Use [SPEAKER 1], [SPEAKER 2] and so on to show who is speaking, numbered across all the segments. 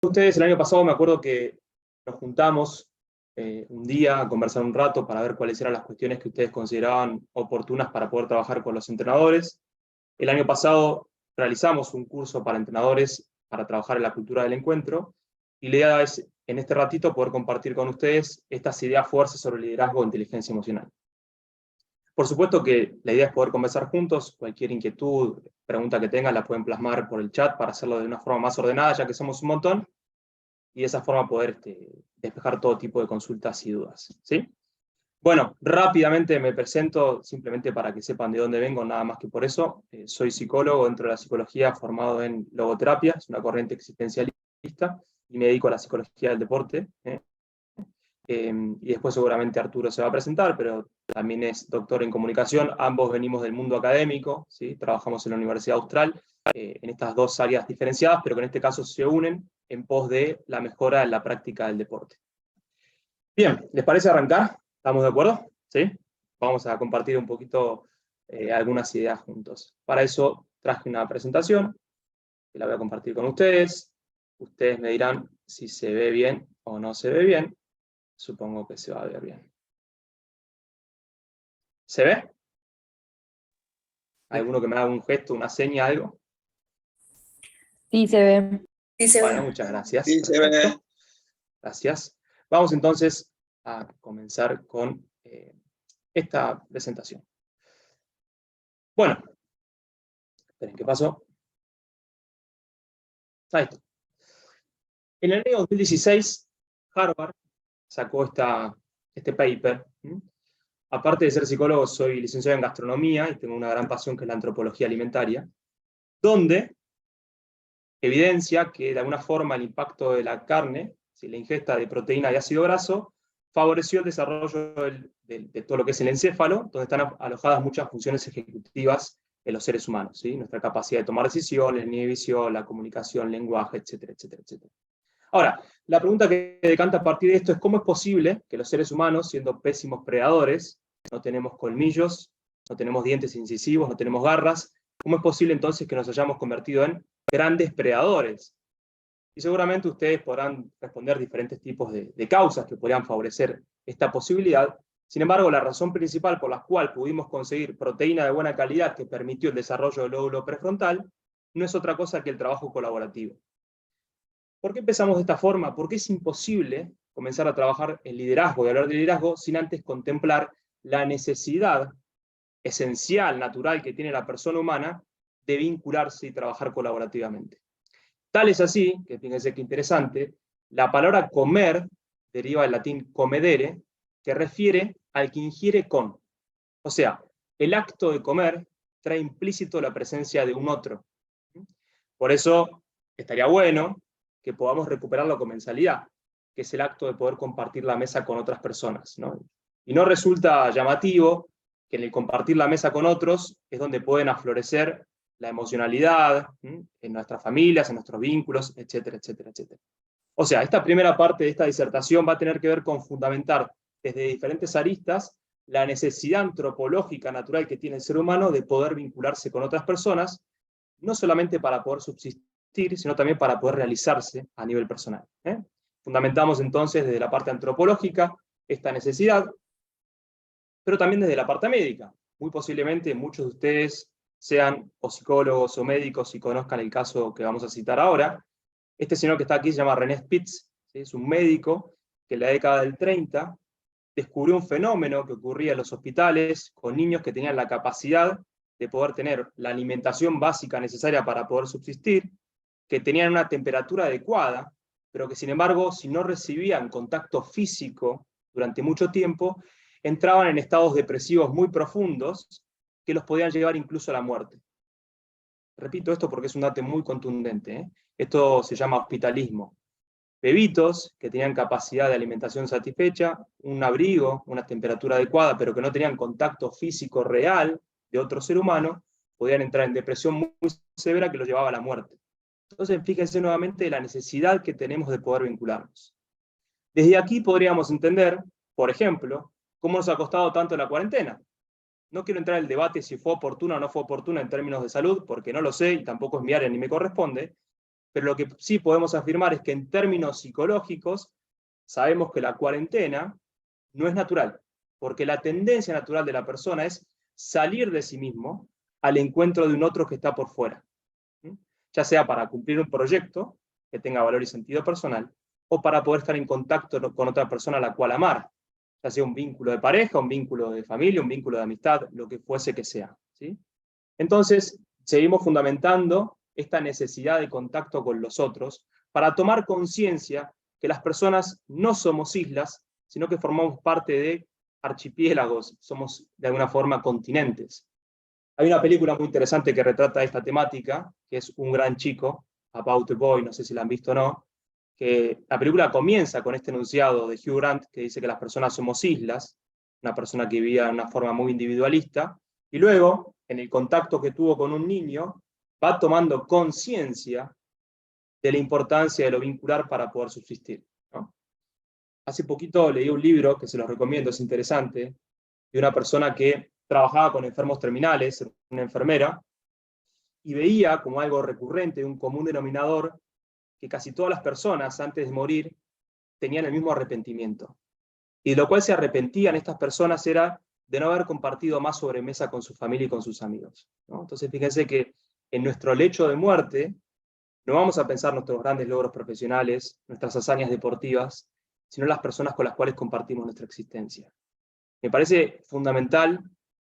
[SPEAKER 1] Ustedes el año pasado me acuerdo que nos juntamos un día a conversar un rato para ver cuáles eran las cuestiones que ustedes consideraban oportunas para poder trabajar con los entrenadores. El año pasado realizamos un curso para entrenadores para trabajar en la cultura del encuentro, y la idea es, en este ratito, poder compartir con ustedes estas ideas fuertes sobre liderazgo e inteligencia emocional. Por supuesto que la idea es poder conversar juntos. Cualquier inquietud, pregunta que tengan, la pueden plasmar por el chat para hacerlo de una forma más ordenada, ya que somos un montón, y de esa forma poder despejar todo tipo de consultas y dudas, ¿sí? Bueno, rápidamente me presento, simplemente para que sepan de dónde vengo, nada más que por eso. Soy psicólogo dentro de la psicología, formado en logoterapia, es una corriente existencialista, y me dedico a la psicología del deporte. Y después seguramente Arturo se va a presentar, pero también es doctor en comunicación. Ambos venimos del mundo académico, ¿sí? Trabajamos en la Universidad Austral, en estas dos áreas diferenciadas, pero que en este caso se unen en pos de la mejora en la práctica del deporte. Bien, ¿les parece arrancar? ¿Estamos de acuerdo? ¿Sí? Vamos a compartir un poquito algunas ideas juntos. Para eso traje una presentación, que la voy a compartir con ustedes. Ustedes me dirán si se ve bien o no se ve bien. Supongo que se va a ver bien. ¿Se ve? ¿Alguno que me haga un gesto, una seña, algo?
[SPEAKER 2] Sí, se ve.
[SPEAKER 3] Sí, se
[SPEAKER 1] Bueno,
[SPEAKER 3] ve.
[SPEAKER 1] muchas gracias.
[SPEAKER 3] Sí, se ve.
[SPEAKER 1] Perfecto. Gracias. Vamos entonces a comenzar con esta presentación. Bueno, esperen, ¿qué pasó? Ahí está. En el año 2016, Harvard sacó este paper. Aparte de ser psicólogo, soy licenciado en gastronomía y tengo una gran pasión que es la antropología alimentaria, donde evidencia que de alguna forma el impacto de la carne, la ingesta de proteína y ácido graso, favoreció el desarrollo de todo lo que es el encéfalo, donde están alojadas muchas funciones ejecutivas en los seres humanos, ¿sí? Nuestra capacidad de tomar decisiones, la inhibición, la comunicación, lenguaje, etcétera, etcétera, etcétera. Ahora, la pregunta que decanta a partir de esto es: ¿cómo es posible que los seres humanos, siendo pésimos predadores, no tenemos colmillos, no tenemos dientes incisivos, no tenemos garras, cómo es posible entonces que nos hayamos convertido en grandes predadores? Y seguramente ustedes podrán responder diferentes tipos de causas que podrían favorecer esta posibilidad. Sin embargo, la razón principal por la cual pudimos conseguir proteína de buena calidad que permitió el desarrollo del lóbulo prefrontal no es otra cosa que el trabajo colaborativo. ¿Por qué empezamos de esta forma? Porque es imposible comenzar a trabajar en liderazgo y hablar de liderazgo sin antes contemplar la necesidad esencial, natural, que tiene la persona humana de vincularse y trabajar colaborativamente. Tal es así, que fíjense qué interesante, la palabra comer deriva del latín comedere, que refiere al que ingiere con. O sea, el acto de comer trae implícito la presencia de un otro. Por eso estaría bueno que podamos recuperar la comensalidad, que es el acto de poder compartir la mesa con otras personas, ¿no? Y no resulta llamativo que en el compartir la mesa con otros es donde pueden aflorecer la emocionalidad, en nuestras familias, en nuestros vínculos, etcétera, etcétera, etcétera. O sea, esta primera parte de esta disertación va a tener que ver con fundamentar desde diferentes aristas la necesidad antropológica natural que tiene el ser humano de poder vincularse con otras personas, no solamente para poder subsistir, sino también para poder realizarse a nivel personal. Fundamentamos entonces desde la parte antropológica esta necesidad, pero también desde la parte médica. Muy posiblemente muchos de ustedes sean o psicólogos o médicos y conozcan el caso que vamos a citar ahora. Este señor que está aquí se llama René Spitz, ¿sí? Es un médico que en la década del 30 descubrió un fenómeno que ocurría en los hospitales con niños que tenían la capacidad de poder tener la alimentación básica necesaria para poder subsistir, que tenían una temperatura adecuada, pero que sin embargo, si no recibían contacto físico durante mucho tiempo, entraban en estados depresivos muy profundos que los podían llevar incluso a la muerte. Repito esto porque es un dato muy contundente. Esto se llama hospitalismo. Bebitos que tenían capacidad de alimentación satisfecha, un abrigo, una temperatura adecuada, pero que no tenían contacto físico real de otro ser humano, podían entrar en depresión muy severa que los llevaba a la muerte. Entonces, fíjense nuevamente la necesidad que tenemos de poder vincularnos. Desde aquí podríamos entender, por ejemplo, cómo nos ha costado tanto la cuarentena. No quiero entrar en el debate si fue oportuna o no fue oportuna en términos de salud, porque no lo sé y tampoco es mi área ni me corresponde, pero lo que sí podemos afirmar es que en términos psicológicos, sabemos que la cuarentena no es natural, porque la tendencia natural de la persona es salir de sí mismo al encuentro de un otro que está por fuera, ya sea para cumplir un proyecto que tenga valor y sentido personal, o para poder estar en contacto con otra persona a la cual amar, ya sea un vínculo de pareja, un vínculo de familia, un vínculo de amistad, lo que fuese que sea, ¿sí? Entonces, seguimos fundamentando esta necesidad de contacto con los otros para tomar conciencia que las personas no somos islas, sino que formamos parte de archipiélagos, somos de alguna forma continentes. Hay una película muy interesante que retrata esta temática, que es Un gran chico, About a Boy, no sé si la han visto o no, que la película comienza con este enunciado de Hugh Grant que dice que las personas somos islas, una persona que vivía de una forma muy individualista, y luego, en el contacto que tuvo con un niño, va tomando conciencia de la importancia de lo vincular para poder subsistir, ¿no? Hace poquito leí un libro, que se los recomiendo, es interesante, de una persona que trabajaba con enfermos terminales, una enfermera, y veía como algo recurrente, un común denominador, que casi todas las personas antes de morir tenían el mismo arrepentimiento. Y de lo cual se arrepentían estas personas era de no haber compartido más sobremesa con su familia y con sus amigos, ¿no? Entonces fíjense que en nuestro lecho de muerte no vamos a pensar nuestros grandes logros profesionales, nuestras hazañas deportivas, sino las personas con las cuales compartimos nuestra existencia. Me parece fundamental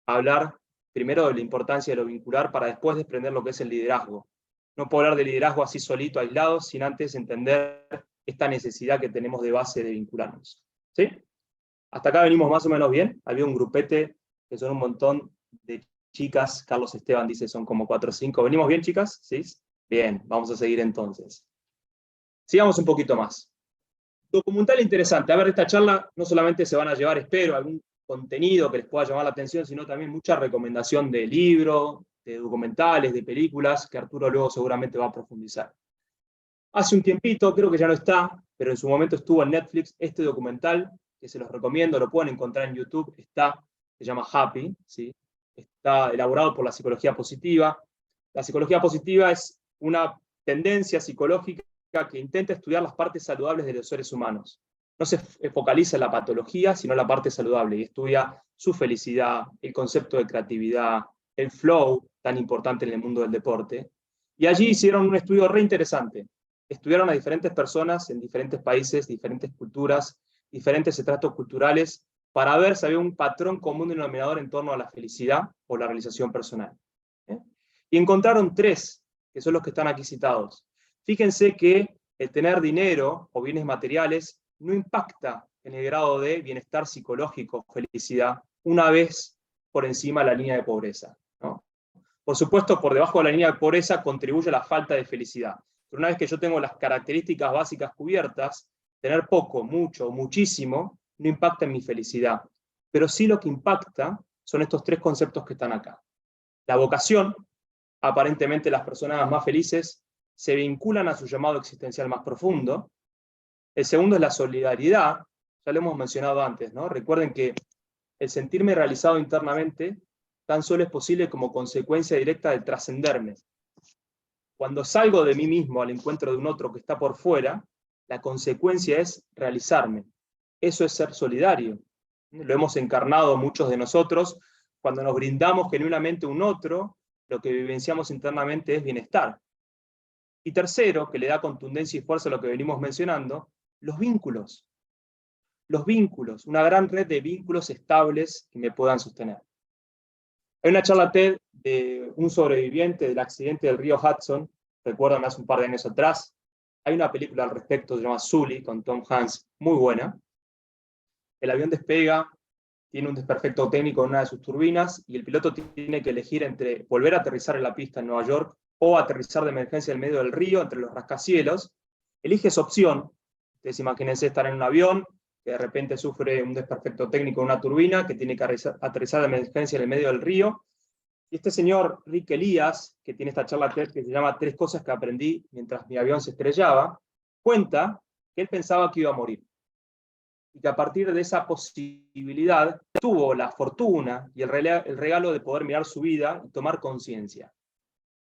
[SPEAKER 1] hablar primero de la importancia de lo vincular para después desprender lo que es el liderazgo. No puedo hablar de liderazgo así solito, aislado, sin antes entender esta necesidad que tenemos de base de vincularnos. ¿Sí? Hasta acá venimos más o menos bien. Había un grupete que son un montón de chicas. Carlos Esteban dice son como 4 o 5. ¿Venimos bien, chicas? ¿Sí? Bien, vamos a seguir entonces. Sigamos un poquito más. Documental interesante. A ver, esta charla no solamente se van a llevar, espero, algún contenido que les pueda llamar la atención, sino también mucha recomendación de libros, de documentales, de películas, que Arturo luego seguramente va a profundizar. Hace un tiempito, creo que ya no está, pero en su momento estuvo en Netflix este documental, que se los recomiendo, lo pueden encontrar en YouTube, se llama Happy, ¿sí? Está elaborado por la psicología positiva. La psicología positiva es una tendencia psicológica que intenta estudiar las partes saludables de los seres humanos. No se focaliza en la patología, sino en la parte saludable, y estudia su felicidad, el concepto de creatividad, el flow, tan importante en el mundo del deporte. Y allí hicieron un estudio re interesante. Estudiaron a diferentes personas en diferentes países, diferentes culturas, diferentes estratos culturales, para ver si había un patrón común denominador en torno a la felicidad o la realización personal. Y encontraron 3, que son los que están aquí citados. Fíjense que el tener dinero o bienes materiales no impacta en el grado de bienestar psicológico, felicidad, una vez por encima de la línea de pobreza, ¿no? Por supuesto, por debajo de la línea de pobreza contribuye a la falta de felicidad. Pero una vez que yo tengo las características básicas cubiertas, tener poco, mucho, muchísimo, no impacta en mi felicidad. Pero sí lo que impacta son estos 3 conceptos que están acá. La vocación, aparentemente las personas más felices se vinculan a su llamado existencial más profundo. El segundo es la solidaridad, ya lo hemos mencionado antes, ¿no? Recuerden que el sentirme realizado internamente tan solo es posible como consecuencia directa del trascenderme. Cuando salgo de mí mismo al encuentro de un otro que está por fuera, la consecuencia es realizarme. Eso es ser solidario. Lo hemos encarnado muchos de nosotros cuando nos brindamos genuinamente a un otro, lo que vivenciamos internamente es bienestar. Y tercero, que le da contundencia y fuerza a lo que venimos mencionando, los vínculos. Los vínculos, una gran red de vínculos estables que me puedan sostener. Hay una charla TED de un sobreviviente del accidente del río Hudson, recuerdan hace un par de años atrás. Hay una película al respecto, se llama Sully, con Tom Hanks, muy buena. El avión despega, tiene un desperfecto técnico en una de sus turbinas, y el piloto tiene que elegir entre volver a aterrizar en la pista en Nueva York o aterrizar de emergencia en medio del río, entre los rascacielos. Elige esa opción. Ustedes imagínense estar en un avión, que de repente sufre un desperfecto técnico en una turbina, que tiene que aterrizar de emergencia en el medio del río. Y este señor, Rick Elías, que tiene esta charla TED que se llama 3 cosas que aprendí mientras mi avión se estrellaba, cuenta que él pensaba que iba a morir. Y que a partir de esa posibilidad tuvo la fortuna y el regalo de poder mirar su vida y tomar conciencia.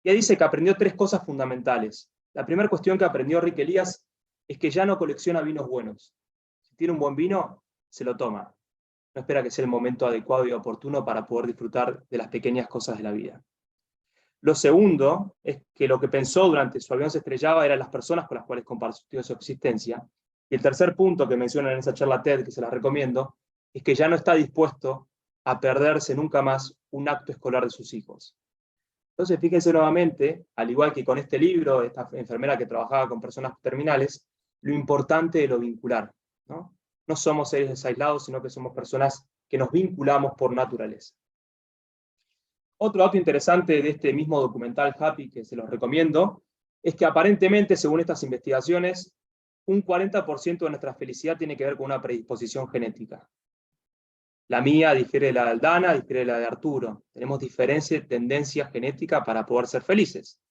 [SPEAKER 1] Y ahí dice que aprendió 3 cosas fundamentales. La primera cuestión que aprendió Rick Elías es que ya no colecciona vinos buenos. Si tiene un buen vino, se lo toma. No espera que sea el momento adecuado y oportuno para poder disfrutar de las pequeñas cosas de la vida. Lo segundo es que lo que pensó durante su avión se estrellaba eran las personas con las cuales compartió su existencia. Y el tercer punto que mencionan en esa charla TED, que se las recomiendo, es que ya no está dispuesto a perderse nunca más un acto escolar de sus hijos. Entonces, fíjense nuevamente, al igual que con este libro, esta enfermera que trabajaba con personas terminales, lo importante de lo vincular, ¿no? No somos seres aislados, sino que somos personas que nos vinculamos por naturaleza. Otro dato interesante de este mismo documental Happy, que se los recomiendo, es que aparentemente, según estas investigaciones, un 40% de nuestra felicidad tiene que ver con una predisposición genética. La mía difiere de la de Aldana, difiere de la de Arturo. Tenemos diferentes tendencias genéticas para poder ser felices.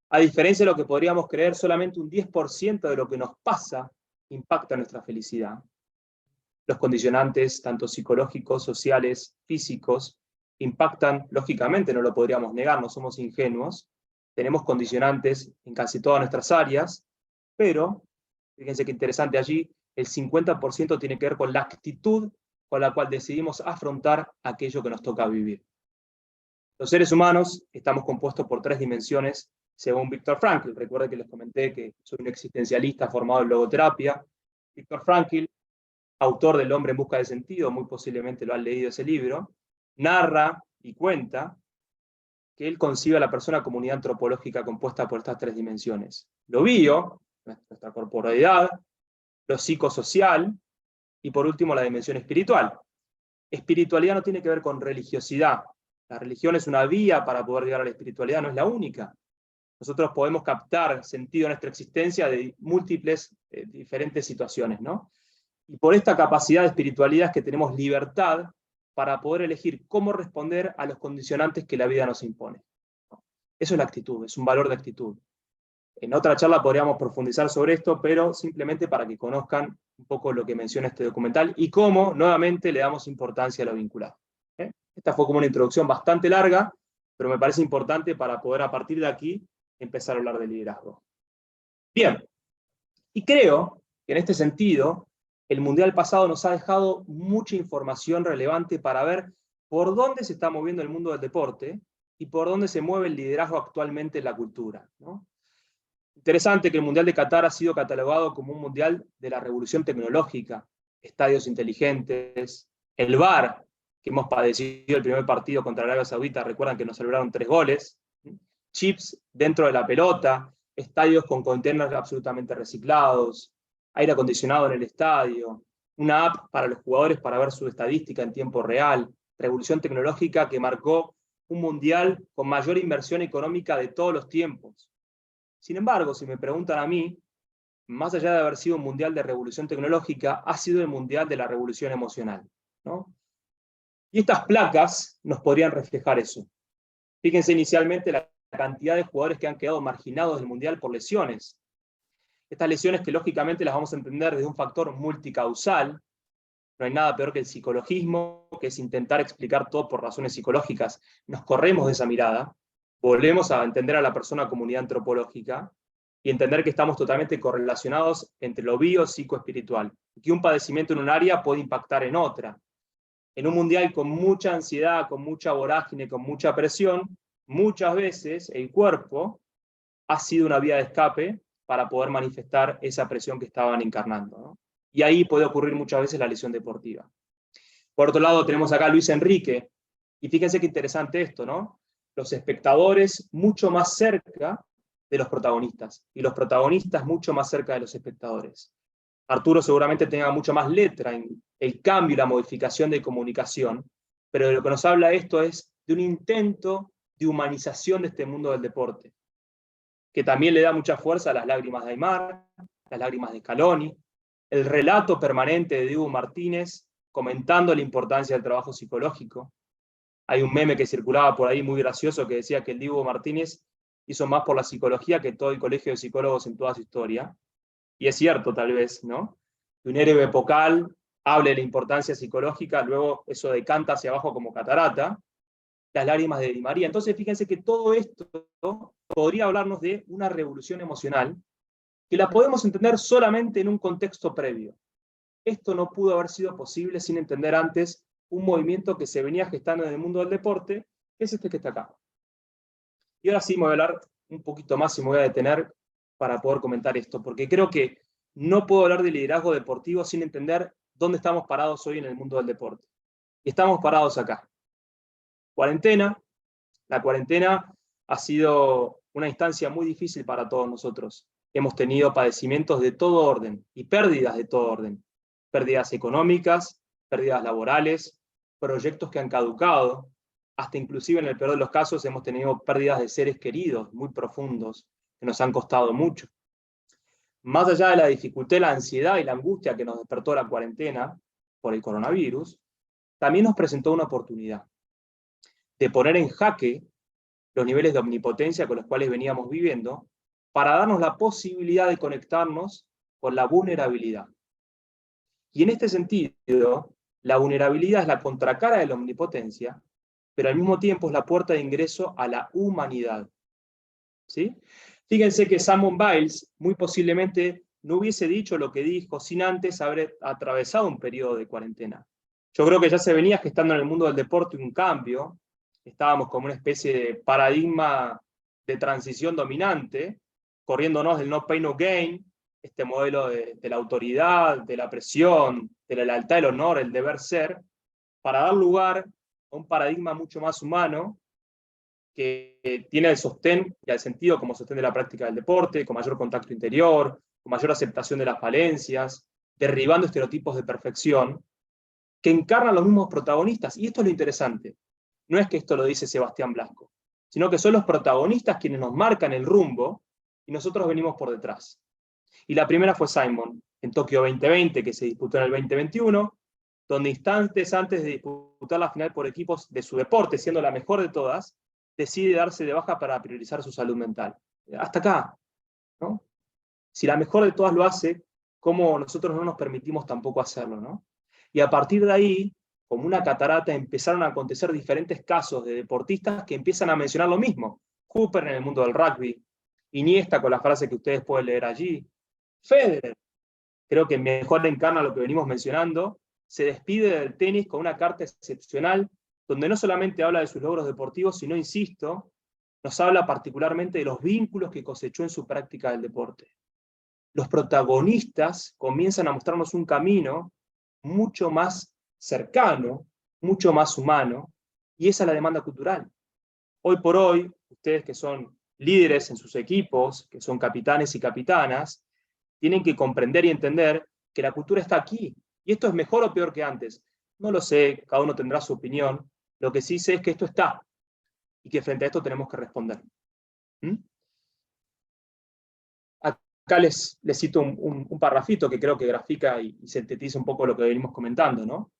[SPEAKER 1] A diferencia de lo que podríamos creer, solamente un 10% de lo que nos pasa impacta nuestra felicidad. Los condicionantes, tanto psicológicos, sociales, físicos, impactan, lógicamente, no lo podríamos negar, no somos ingenuos. Tenemos condicionantes en casi todas nuestras áreas, pero, fíjense qué interesante allí, el 50% tiene que ver con la actitud con la cual decidimos afrontar aquello que nos toca vivir. Los seres humanos estamos compuestos por 3 dimensiones, según Viktor Frankl. Recuerden que les comenté que soy un existencialista formado en logoterapia. Viktor Frankl, autor del Hombre en busca de sentido, muy posiblemente lo han leído ese libro, narra y cuenta que él concibe a la persona como unidad antropológica compuesta por estas 3 dimensiones. Lo bio, nuestra corporalidad, lo psicosocial, y por último la dimensión espiritual. Espiritualidad no tiene que ver con religiosidad. La religión es una vía para poder llegar a la espiritualidad, no es la única. Nosotros podemos captar sentido a nuestra existencia de múltiples, diferentes situaciones, ¿no? Y por esta capacidad de espiritualidad es que tenemos libertad para poder elegir cómo responder a los condicionantes que la vida nos impone. Eso es la actitud, es un valor de actitud. En otra charla podríamos profundizar sobre esto, pero simplemente para que conozcan un poco lo que menciona este documental y cómo, nuevamente, le damos importancia a lo vinculado. Esta fue como una introducción bastante larga, pero me parece importante para poder, a partir de aquí, empezar a hablar de liderazgo. Bien, y creo que en este sentido, el Mundial pasado nos ha dejado mucha información relevante para ver por dónde se está moviendo el mundo del deporte y por dónde se mueve el liderazgo actualmente en la cultura, ¿no? Interesante que el Mundial de Qatar ha sido catalogado como un mundial de la revolución tecnológica, estadios inteligentes, el VAR, que hemos padecido el primer partido contra Arabia Saudita, recuerdan que nos celebraron 3 goles, chips dentro de la pelota, estadios con containers absolutamente reciclados, aire acondicionado en el estadio, una app para los jugadores para ver su estadística en tiempo real, revolución tecnológica que marcó un mundial con mayor inversión económica de todos los tiempos. Sin embargo, si me preguntan a mí, más allá de haber sido un mundial de revolución tecnológica, ha sido el mundial de la revolución emocional, ¿no? Y estas placas nos podrían reflejar eso. Fíjense inicialmente la cantidad de jugadores que han quedado marginados del mundial por lesiones. Estas lesiones que lógicamente las vamos a entender desde un factor multicausal. No hay nada peor que el psicologismo, que es intentar explicar todo por razones psicológicas. Nos corremos de esa mirada. Volvemos a entender a la persona como unidad antropológica y entender que estamos totalmente correlacionados entre lo bio, psico-espiritual. Y que un padecimiento en un área puede impactar en otra. En un mundial con mucha ansiedad, con mucha vorágine, con mucha presión, muchas veces el cuerpo ha sido una vía de escape para poder manifestar esa presión que estaban encarnando, ¿no? Y ahí puede ocurrir muchas veces la lesión deportiva. Por otro lado, tenemos acá a Luis Enrique, y fíjense qué interesante esto, ¿no? Los espectadores mucho más cerca de los protagonistas, y los protagonistas mucho más cerca de los espectadores. Arturo seguramente tenga mucho más letra en el cambio y la modificación de comunicación, pero de lo que nos habla esto es de un intento de humanización de este mundo del deporte, que también le da mucha fuerza a las lágrimas de Aimar, las lágrimas de Scaloni, el relato permanente de Dibu Martínez comentando la importancia del trabajo psicológico. Hay un meme que circulaba por ahí muy gracioso que decía que el Dibu Martínez hizo más por la psicología que todo el colegio de psicólogos en toda su historia. Y es cierto, tal vez, ¿no? Que un héroe epocal hable de la importancia psicológica, luego eso decanta hacia abajo como catarata, las lágrimas de Di María. Entonces fíjense que todo esto podría hablarnos de una revolución emocional, que la podemos entender solamente en un contexto previo. Esto no pudo haber sido posible sin entender antes un movimiento que se venía gestando en el mundo del deporte, que es este que está acá. Y ahora sí me voy a hablar un poquito más y me voy a detener para poder comentar esto, porque creo que no puedo hablar de liderazgo deportivo sin entender dónde estamos parados hoy en el mundo del deporte. Y estamos parados acá. Cuarentena. La cuarentena ha sido una instancia muy difícil para todos nosotros. Hemos tenido padecimientos de todo orden y pérdidas de todo orden. Pérdidas económicas, pérdidas laborales, proyectos que han caducado, hasta inclusive en el peor de los casos hemos tenido pérdidas de seres queridos muy profundos que nos han costado mucho. Más allá de la dificultad, la ansiedad y la angustia que nos despertó la cuarentena por el coronavirus, también nos presentó una oportunidad de poner en jaque los niveles de omnipotencia con los cuales veníamos viviendo, para darnos la posibilidad de conectarnos con la vulnerabilidad. Y en este sentido, la vulnerabilidad es la contracara de la omnipotencia, pero al mismo tiempo es la puerta de ingreso a la humanidad. ¿Sí? Fíjense que Simone Biles muy posiblemente no hubiese dicho lo que dijo sin antes haber atravesado un periodo de cuarentena. Yo creo que ya se venía gestando en el mundo del deporte un cambio, estábamos como una especie de paradigma de transición dominante, corriéndonos del no pay no gain, este modelo de la autoridad, de la presión, de la lealtad, el honor, el deber ser, para dar lugar a un paradigma mucho más humano, que tiene el sostén y el sentido como sostén de la práctica del deporte, con mayor contacto interior, con mayor aceptación de las falencias, derribando estereotipos de perfección, que encarnan los mismos protagonistas. Y esto es lo interesante. No es que esto lo dice Sebastián Blasco, sino que son los protagonistas quienes nos marcan el rumbo y nosotros venimos por detrás. Y la primera fue Simon, en Tokio 2020, que se disputó en el 2021, donde instantes antes de disputar la final por equipos de su deporte, siendo la mejor de todas, decide darse de baja para priorizar su salud mental. Hasta acá, ¿no? Si la mejor de todas lo hace, ¿cómo nosotros no nos permitimos tampoco hacerlo, ¿no? Y a partir de ahí, como una catarata, empezaron a acontecer diferentes casos de deportistas que empiezan a mencionar lo mismo. Cooper en el mundo del rugby, Iniesta con la frase que ustedes pueden leer allí, Federer, creo que mejor encarna lo que venimos mencionando, se despide del tenis con una carta excepcional, donde no solamente habla de sus logros deportivos, sino, insisto, nos habla particularmente de los vínculos que cosechó en su práctica del deporte. Los protagonistas comienzan a mostrarnos un camino mucho más cercano, mucho más humano, y esa es la demanda cultural. Hoy por hoy, ustedes que son líderes en sus equipos, que son capitanes y capitanas, tienen que comprender y entender que la cultura está aquí. ¿Y esto es mejor o peor que antes? No lo sé, cada uno tendrá su opinión. Lo que sí sé es que esto está, y que frente a esto tenemos que responder. ¿Mm? Acá les cito un parrafito que creo que grafica y sintetiza un poco lo que venimos comentando, ¿no?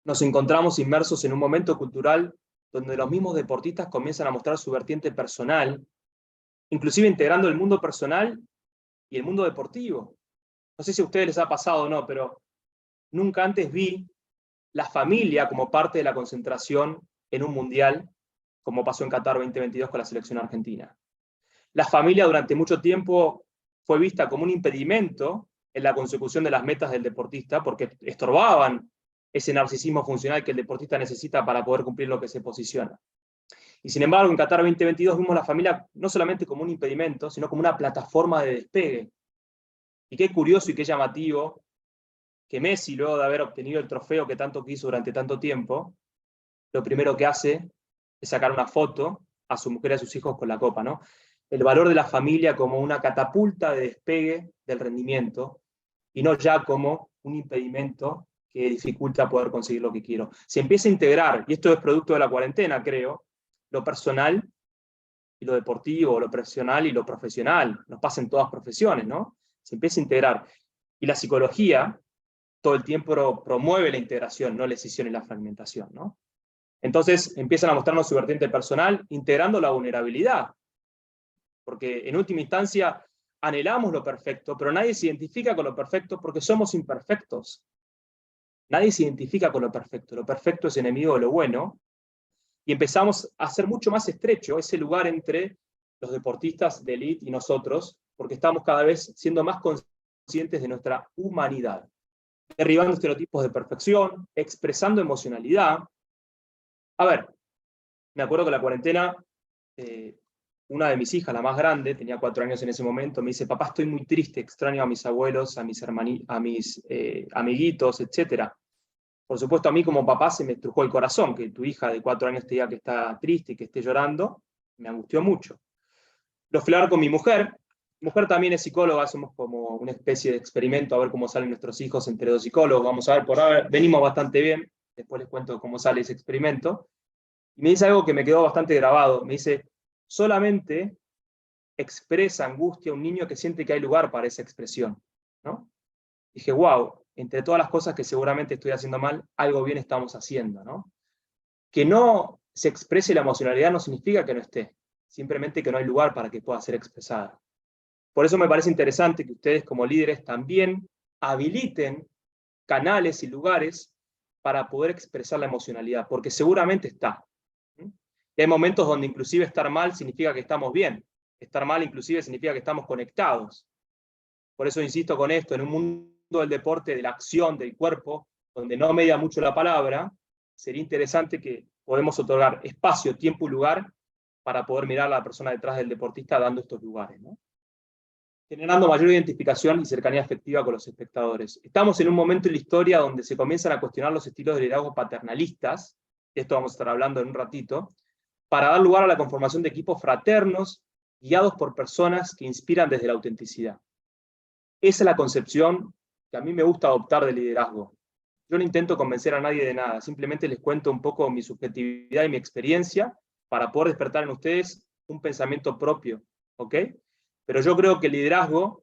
[SPEAKER 1] Nos encontramos inmersos en un momento cultural donde los mismos deportistas comienzan a mostrar su vertiente personal, inclusive integrando el mundo personal y el mundo deportivo. No sé si a ustedes les ha pasado o no, pero nunca antes vi la familia como parte de la concentración en un mundial, como pasó en Qatar 2022 con la selección argentina. La familia durante mucho tiempo fue vista como un impedimento en la consecución de las metas del deportista, porque estorbaban ese narcisismo funcional que el deportista necesita para poder cumplir lo que se posiciona. Y sin embargo, en Qatar 2022 vimos la familia no solamente como un impedimento, sino como una plataforma de despegue. Y qué curioso y qué llamativo que Messi, luego de haber obtenido el trofeo que tanto quiso durante tanto tiempo, lo primero que hace es sacar una foto a su mujer y a sus hijos con la copa, ¿no? El valor de la familia como una catapulta de despegue del rendimiento, y no ya como un impedimento que dificulta poder conseguir lo que quiero. Se empieza a integrar, y esto es producto de la cuarentena, creo, lo personal y lo deportivo, lo personal y lo profesional. Nos pasa en todas profesiones, ¿no? Se empieza a integrar. Y la psicología todo el tiempo promueve la integración, no la escisión y la fragmentación, ¿no? Entonces empiezan a mostrarnos su vertiente personal, integrando la vulnerabilidad. Porque en última instancia anhelamos lo perfecto, pero nadie se identifica con lo perfecto porque somos imperfectos. Nadie se identifica con lo perfecto es enemigo de lo bueno, Y empezamos a hacer mucho más estrecho ese lugar entre los deportistas de élite y nosotros, porque estamos cada vez siendo más conscientes de nuestra humanidad, derribando estereotipos de perfección, expresando emocionalidad. A ver, me acuerdo que la cuarentena, una de mis hijas, la más grande, tenía 4 años en ese momento, me dice: papá, estoy muy triste, extraño a mis abuelos, a mis amiguitos, etc. Por supuesto, a mí como papá se me estrujó el corazón, que tu hija de 4 años te diga que está triste y que esté llorando, me angustió mucho. Lo fui a hablar con mi mujer. Mi mujer también es psicóloga, hacemos como una especie de experimento a ver cómo salen nuestros hijos entre 2 psicólogos. Vamos a ver, por ahora venimos bastante bien, después les cuento cómo sale ese experimento. Y me dice algo que me quedó bastante grabado. Me dice: solamente expresa angustia un niño que siente que hay lugar para esa expresión, ¿no? Dije: wow, entre todas las cosas que seguramente estoy haciendo mal, algo bien estamos haciendo, ¿no? Que no se exprese la emocionalidad no significa que no esté, simplemente que no hay lugar para que pueda ser expresada. Por eso me parece interesante que ustedes como líderes también habiliten canales y lugares para poder expresar la emocionalidad, porque seguramente está. Y hay momentos donde inclusive estar mal significa que estamos bien. Estar mal inclusive significa que estamos conectados. Por eso insisto con esto, en un mundo del deporte, de la acción, del cuerpo, donde no media mucho la palabra, sería interesante que podemos otorgar espacio, tiempo y lugar para poder mirar a la persona detrás del deportista dando estos lugares, ¿no? Generando mayor identificación y cercanía afectiva con los espectadores. Estamos en un momento en la historia donde se comienzan a cuestionar los estilos de liderazgo paternalistas, de esto vamos a estar hablando en un ratito, para dar lugar a la conformación de equipos fraternos, guiados por personas que inspiran desde la autenticidad. Esa es la concepción que a mí me gusta adoptar de liderazgo. Yo no intento convencer a nadie de nada, simplemente les cuento un poco mi subjetividad y mi experiencia para poder despertar en ustedes un pensamiento propio, ¿ok? Pero yo creo que el liderazgo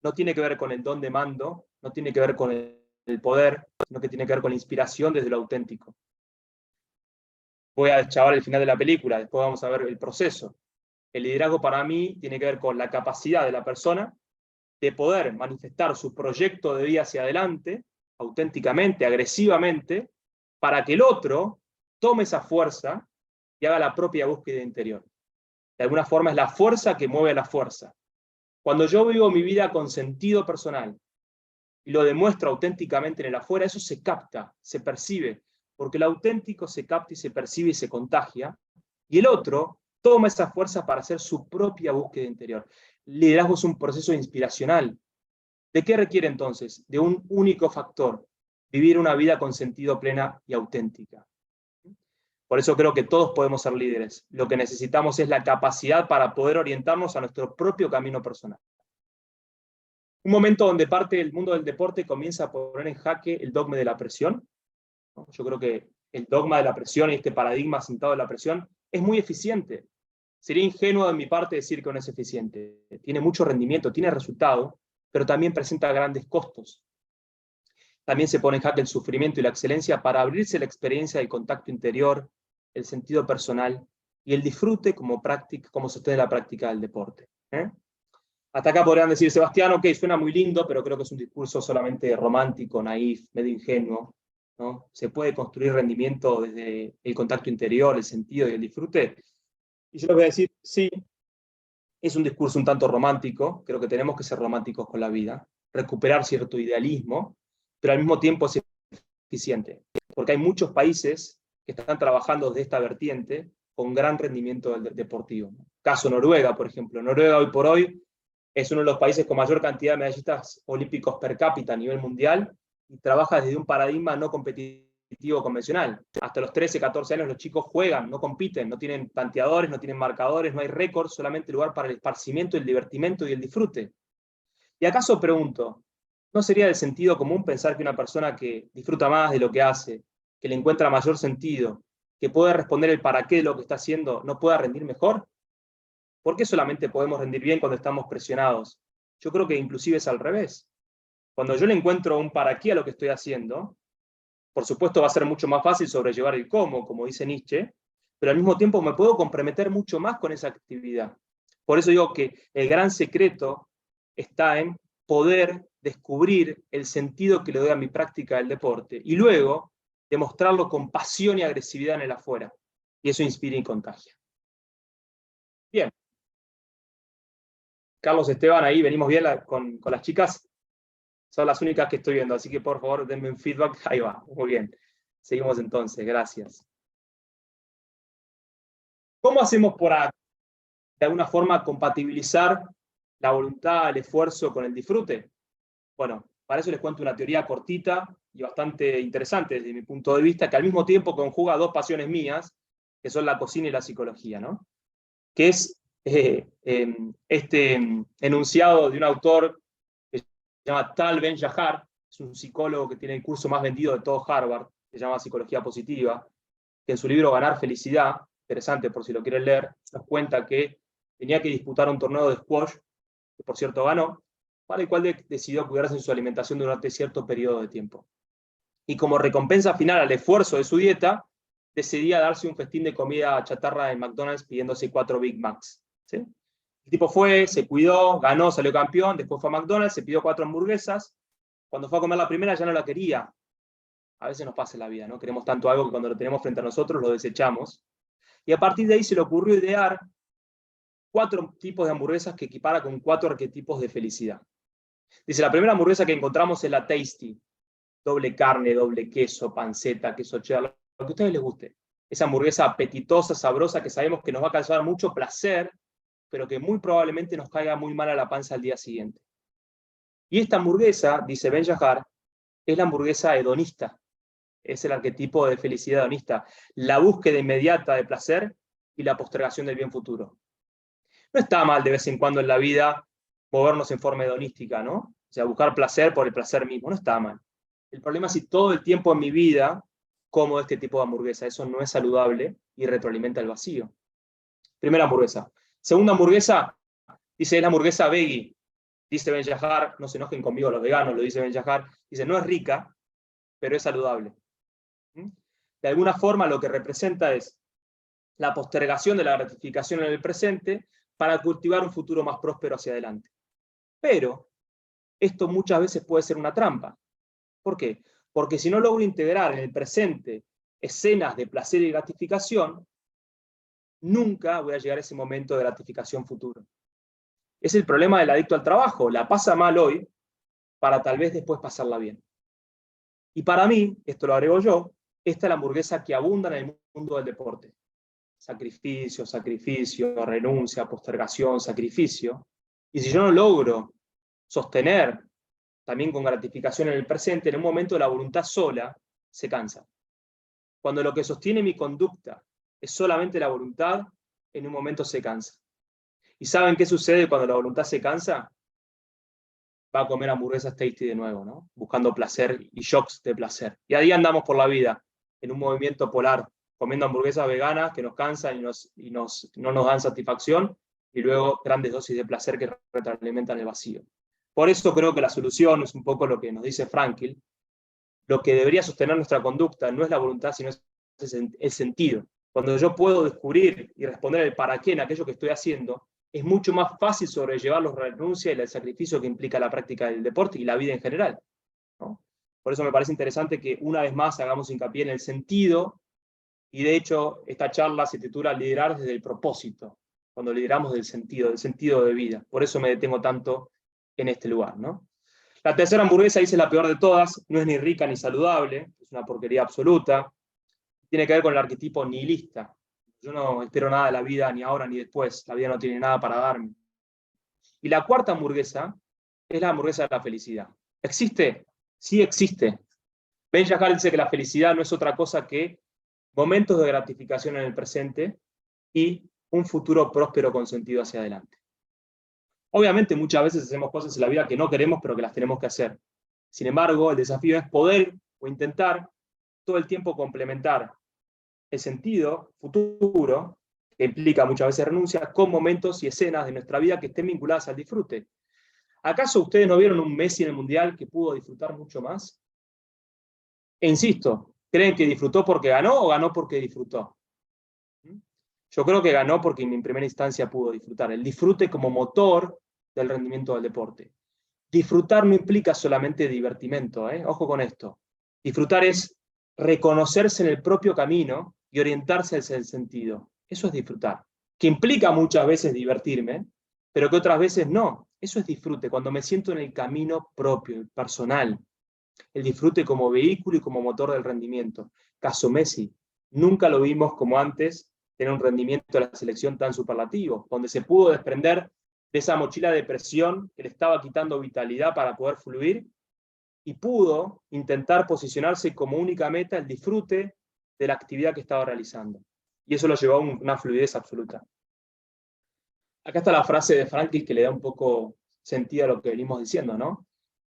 [SPEAKER 1] no tiene que ver con el don de mando, no tiene que ver con el poder, sino que tiene que ver con la inspiración desde lo auténtico. Voy a chavar el final de la película, después vamos a ver el proceso. El liderazgo para mí tiene que ver con la capacidad de la persona de poder manifestar su proyecto de vida hacia adelante, auténticamente, agresivamente, para que el otro tome esa fuerza y haga la propia búsqueda interior. De alguna forma es la fuerza que mueve a la fuerza. Cuando yo vivo mi vida con sentido personal y lo demuestro auténticamente en el afuera, eso se capta, se percibe, porque el auténtico se capta y se percibe y se contagia, y el otro toma esa fuerza para hacer su propia búsqueda interior. El liderazgo es un proceso inspiracional. ¿De qué requiere entonces? De un único factor: vivir una vida con sentido plena y auténtica. Por eso creo que todos podemos ser líderes. Lo que necesitamos es la capacidad para poder orientarnos a nuestro propio camino personal. Un momento donde parte del mundo del deporte comienza a poner en jaque el dogma de la presión, ¿no? Yo creo que el dogma de la presión y este paradigma sentado en la presión es muy eficiente. Sería ingenuo de mi parte decir que no es eficiente. Tiene mucho rendimiento, tiene resultado, pero también presenta grandes costos. También se pone en jaque el sufrimiento y la excelencia para abrirse la experiencia del contacto interior, el sentido personal y el disfrute como sostiene la práctica del deporte. Hasta acá podrían decir: Sebastián, ok, suena muy lindo, pero creo que es un discurso solamente romántico, naif, medio ingenuo, ¿no? ¿Se puede construir rendimiento desde el contacto interior, el sentido y el disfrute? Y yo les voy a decir: sí, es un discurso un tanto romántico, creo que tenemos que ser románticos con la vida, recuperar cierto idealismo, pero al mismo tiempo es eficiente, porque hay muchos países que están trabajando desde esta vertiente con gran rendimiento deportivo. Caso Noruega, por ejemplo. Noruega hoy por hoy es uno de los países con mayor cantidad de medallistas olímpicos per cápita a nivel mundial y trabaja desde un paradigma no competitivo convencional. Hasta los 13, 14 años los chicos juegan, no compiten, no tienen tanteadores, no tienen marcadores, no hay récords, solamente lugar para el esparcimiento, el divertimento y el disfrute. Y acaso pregunto, ¿no sería del sentido común pensar que una persona que disfruta más de lo que hace, que le encuentra mayor sentido, que puede responder el para qué de lo que está haciendo, no pueda rendir mejor? ¿Por qué solamente podemos rendir bien cuando estamos presionados? Yo creo que inclusive es al revés. Cuando yo le encuentro un para qué a lo que estoy haciendo, por supuesto va a ser mucho más fácil sobrellevar el cómo, como dice Nietzsche, pero al mismo tiempo me puedo comprometer mucho más con esa actividad. Por eso digo que el gran secreto está en poder descubrir el sentido que le doy a mi práctica del deporte y luego demostrarlo con pasión y agresividad en el afuera. Y eso inspira y contagia. Bien. Carlos, Esteban, ahí venimos bien con las chicas. Son las únicas que estoy viendo, así que por favor denme un feedback. Ahí va, muy bien. Seguimos entonces, gracias. ¿Cómo hacemos para, de alguna forma, compatibilizar la voluntad, el esfuerzo con el disfrute? Bueno, para eso les cuento una teoría cortita y bastante interesante desde mi punto de vista, que al mismo tiempo conjuga dos pasiones mías, que son la cocina y la psicología, ¿no? Que es este enunciado de un autor que se llama Tal Ben-Shahar, es un psicólogo que tiene el curso más vendido de todo Harvard, que se llama Psicología Positiva, que en su libro Ganar Felicidad, interesante por si lo quieren leer, nos cuenta que tenía que disputar un torneo de squash, que por cierto ganó, para el cual decidió cuidarse en su alimentación durante cierto periodo de tiempo. Y como recompensa final al esfuerzo de su dieta, decidía darse un festín de comida chatarra en McDonald's pidiéndose 4 Big Macs. ¿Sí? El tipo fue, se cuidó, ganó, salió campeón, después fue a McDonald's, se pidió 4 hamburguesas. Cuando fue a comer la primera ya no la quería. A veces nos pasa en la vida, ¿no? Queremos tanto algo que cuando lo tenemos frente a nosotros lo desechamos. Y a partir de ahí se le ocurrió idear 4 tipos de hamburguesas que equipara con 4 arquetipos de felicidad. Dice, la primera hamburguesa que encontramos es la Tasty. Doble carne, doble queso, panceta, queso cheddar, lo que a ustedes les guste. Esa hamburguesa apetitosa, sabrosa, que sabemos que nos va a causar mucho placer, pero que muy probablemente nos caiga muy mal a la panza al día siguiente. Y esta hamburguesa, dice Ben-Shahar, es la hamburguesa hedonista. Es el arquetipo de felicidad hedonista. La búsqueda inmediata de placer y la postergación del bien futuro. No está mal de vez en cuando en la vida movernos en forma hedonística, ¿no? O sea, buscar placer por el placer mismo, no está mal. El problema es si todo el tiempo en mi vida como este tipo de hamburguesa. Eso no es saludable y retroalimenta el vacío. Primera hamburguesa. Segunda hamburguesa, dice, es la hamburguesa veggie. Dice Ben-Shahar, no se enojen conmigo los veganos, lo dice Ben-Shahar. Dice, no es rica, pero es saludable. De alguna forma lo que representa es la postergación de la gratificación en el presente para cultivar un futuro más próspero hacia adelante. Pero esto muchas veces puede ser una trampa. ¿Por qué? Porque si no logro integrar en el presente escenas de placer y gratificación, nunca voy a llegar a ese momento de gratificación futuro. Es el problema del adicto al trabajo. La pasa mal hoy para tal vez después pasarla bien. Y para mí, esto lo agrego yo, esta es la hamburguesa que abunda en el mundo del deporte. Sacrificio, sacrificio, renuncia, postergación, sacrificio. Y si yo no logro sostener también con gratificación en el presente, en un momento la voluntad sola se cansa. Cuando lo que sostiene mi conducta es solamente la voluntad, en un momento se cansa. ¿Y saben qué sucede cuando la voluntad se cansa? Va a comer hamburguesas tasty de nuevo, ¿no? Buscando placer y shocks de placer. Y ahí andamos por la vida, en un movimiento polar, comiendo hamburguesas veganas que nos cansan y no nos dan satisfacción, y luego grandes dosis de placer que retroalimentan el vacío. Por eso creo que la solución es un poco lo que nos dice Frankl. Lo que debería sostener nuestra conducta no es la voluntad, sino es el sentido. Cuando yo puedo descubrir y responder el para qué en aquello que estoy haciendo, es mucho más fácil sobrellevar la renuncia y el sacrificio que implica la práctica del deporte y la vida en general, ¿no? Por eso me parece interesante que una vez más hagamos hincapié en el sentido, y de hecho esta charla se titula Liderar desde el propósito, cuando lideramos del sentido de vida. Por eso me detengo tanto en este lugar, ¿no? La tercera hamburguesa, dice, la peor de todas, no es ni rica ni saludable, es una porquería absoluta, tiene que ver con el arquetipo nihilista. Yo no espero nada de la vida, ni ahora ni después, la vida no tiene nada para darme. Y la cuarta hamburguesa es la hamburguesa de la felicidad. ¿Existe? Sí existe. Ben-Shahar dice que la felicidad no es otra cosa que momentos de gratificación en el presente y un futuro próspero con sentido hacia adelante. Obviamente muchas veces hacemos cosas en la vida que no queremos, pero que las tenemos que hacer. Sin embargo, el desafío es poder o intentar todo el tiempo complementar el sentido futuro, que implica muchas veces renuncia, con momentos y escenas de nuestra vida que estén vinculadas al disfrute. ¿Acaso ustedes no vieron un Messi en el Mundial que pudo disfrutar mucho más? E insisto, ¿creen que disfrutó porque ganó o ganó porque disfrutó? Yo creo que ganó porque en primera instancia pudo disfrutar. El disfrute como motor del rendimiento del deporte. Disfrutar no implica solamente divertimento, ¿eh? Ojo con esto. Disfrutar es reconocerse en el propio camino y orientarse hacia el sentido. Eso es disfrutar. Que implica muchas veces divertirme, pero que otras veces no. Eso es disfrute, cuando me siento en el camino propio, personal. El disfrute como vehículo y como motor del rendimiento. Caso Messi. Nunca lo vimos como antes tener un rendimiento de la selección tan superlativo, donde se pudo desprender de esa mochila de presión que le estaba quitando vitalidad para poder fluir, y pudo intentar posicionarse como única meta el disfrute de la actividad que estaba realizando. Y eso lo llevó a una fluidez absoluta. Acá está la frase de Frankl que le da un poco sentido a lo que venimos diciendo, ¿no?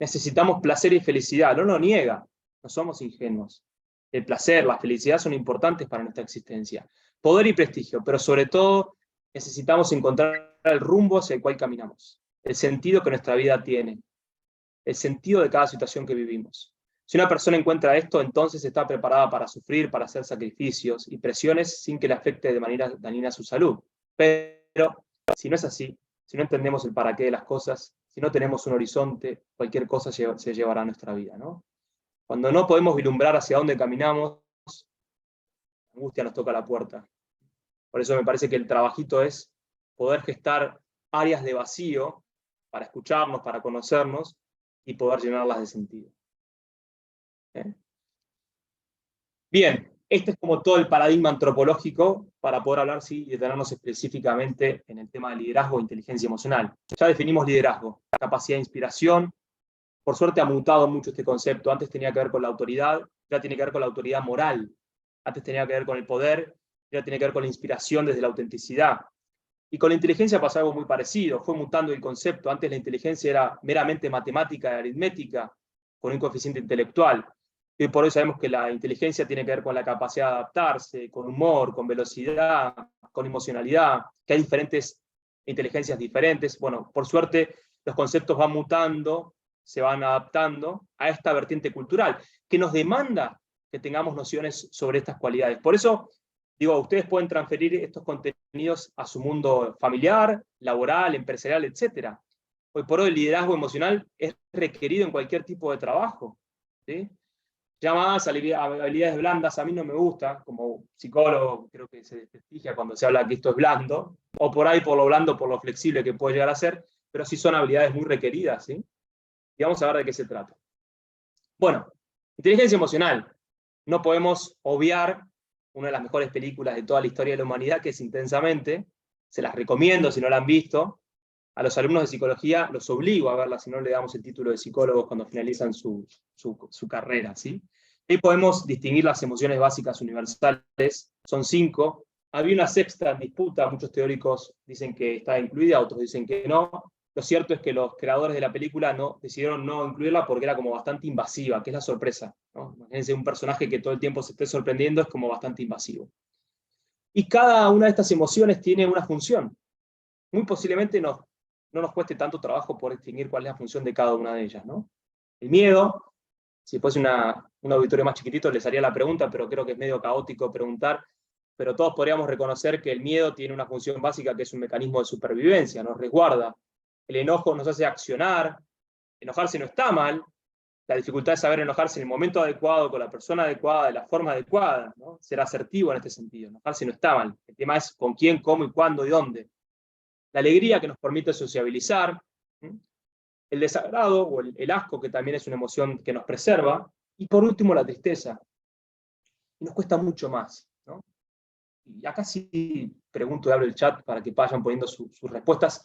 [SPEAKER 1] Necesitamos placer y felicidad, no lo niega, no somos ingenuos. El placer, la felicidad son importantes para nuestra existencia. Poder y prestigio, pero sobre todo necesitamos encontrar el rumbo hacia el cual caminamos, el sentido que nuestra vida tiene, el sentido de cada situación que vivimos. Si una persona encuentra esto, entonces está preparada para sufrir, para hacer sacrificios y presiones sin que le afecte de manera dañina a su salud. Pero si no es así, si no entendemos el para qué de las cosas, si no tenemos un horizonte, cualquier cosa se llevará a nuestra vida, ¿no? Cuando no podemos vislumbrar hacia dónde caminamos, la angustia nos toca la puerta. Por eso me parece que el trabajito es poder gestar áreas de vacío para escucharnos, para conocernos y poder llenarlas de sentido. Bien, este es como todo el paradigma antropológico para poder hablar, sí, y detenernos específicamente en el tema de liderazgo e inteligencia emocional. Ya definimos liderazgo, capacidad de inspiración. Por suerte ha mutado mucho este concepto. Antes tenía que ver con la autoridad, ya tiene que ver con la autoridad moral. Antes tenía que ver con el poder, ya tiene que ver con la inspiración desde la autenticidad. Y con la inteligencia pasó algo muy parecido, fue mutando el concepto. Antes la inteligencia era meramente matemática y aritmética, con un coeficiente intelectual. Y por hoy sabemos que la inteligencia tiene que ver con la capacidad de adaptarse, con humor, con velocidad, con emocionalidad, que hay diferentes inteligencias diferentes. Bueno, por suerte los conceptos van mutando, se van adaptando a esta vertiente cultural, que nos demanda que tengamos nociones sobre estas cualidades. Por eso, digo, ustedes pueden transferir estos contenidos a su mundo familiar, laboral, empresarial, etc. Hoy por hoy el liderazgo emocional es requerido en cualquier tipo de trabajo, ¿sí? Llamadas habilidades blandas a mí no me gusta, como psicólogo creo que se desprestigia cuando se habla que esto es blando, o por ahí por lo blando, por lo flexible que puede llegar a ser, pero sí son habilidades muy requeridas, ¿sí? Y vamos a ver de qué se trata. Bueno, inteligencia emocional. No podemos obviar una de las mejores películas de toda la historia de la humanidad, que es Intensamente. Se las recomiendo si no la han visto. A los alumnos de psicología los obligo a verla, si no le damos el título de psicólogos cuando finalizan su carrera, ¿sí? Ahí podemos distinguir las emociones básicas universales, son 5. Había una sexta en disputa, muchos teóricos dicen que está incluida, otros dicen que no. Lo cierto es que los creadores de la película decidieron no incluirla porque era como bastante invasiva, que es la sorpresa, ¿no? Imagínense un personaje que todo el tiempo se esté sorprendiendo, es como bastante invasivo. Y cada una de estas emociones tiene una función. Muy posiblemente no nos cueste tanto trabajo por distinguir cuál es la función de cada una de ellas, ¿no? El miedo, si fuese un auditorio más chiquitito les haría la pregunta, pero creo que es medio caótico preguntar, pero todos podríamos reconocer que el miedo tiene una función básica que es un mecanismo de supervivencia, nos resguarda. El enojo nos hace accionar, enojarse no está mal, la dificultad es saber enojarse en el momento adecuado, con la persona adecuada, de la forma adecuada, ¿no? Ser asertivo en este sentido, enojarse no está mal, el tema es con quién, cómo y cuándo y dónde. La alegría que nos permite sociabilizar, el desagrado o el asco, que también es una emoción que nos preserva, y por último la tristeza. Y nos cuesta mucho más, ¿no? Y acá sí pregunto y abro el chat para que vayan poniendo sus respuestas.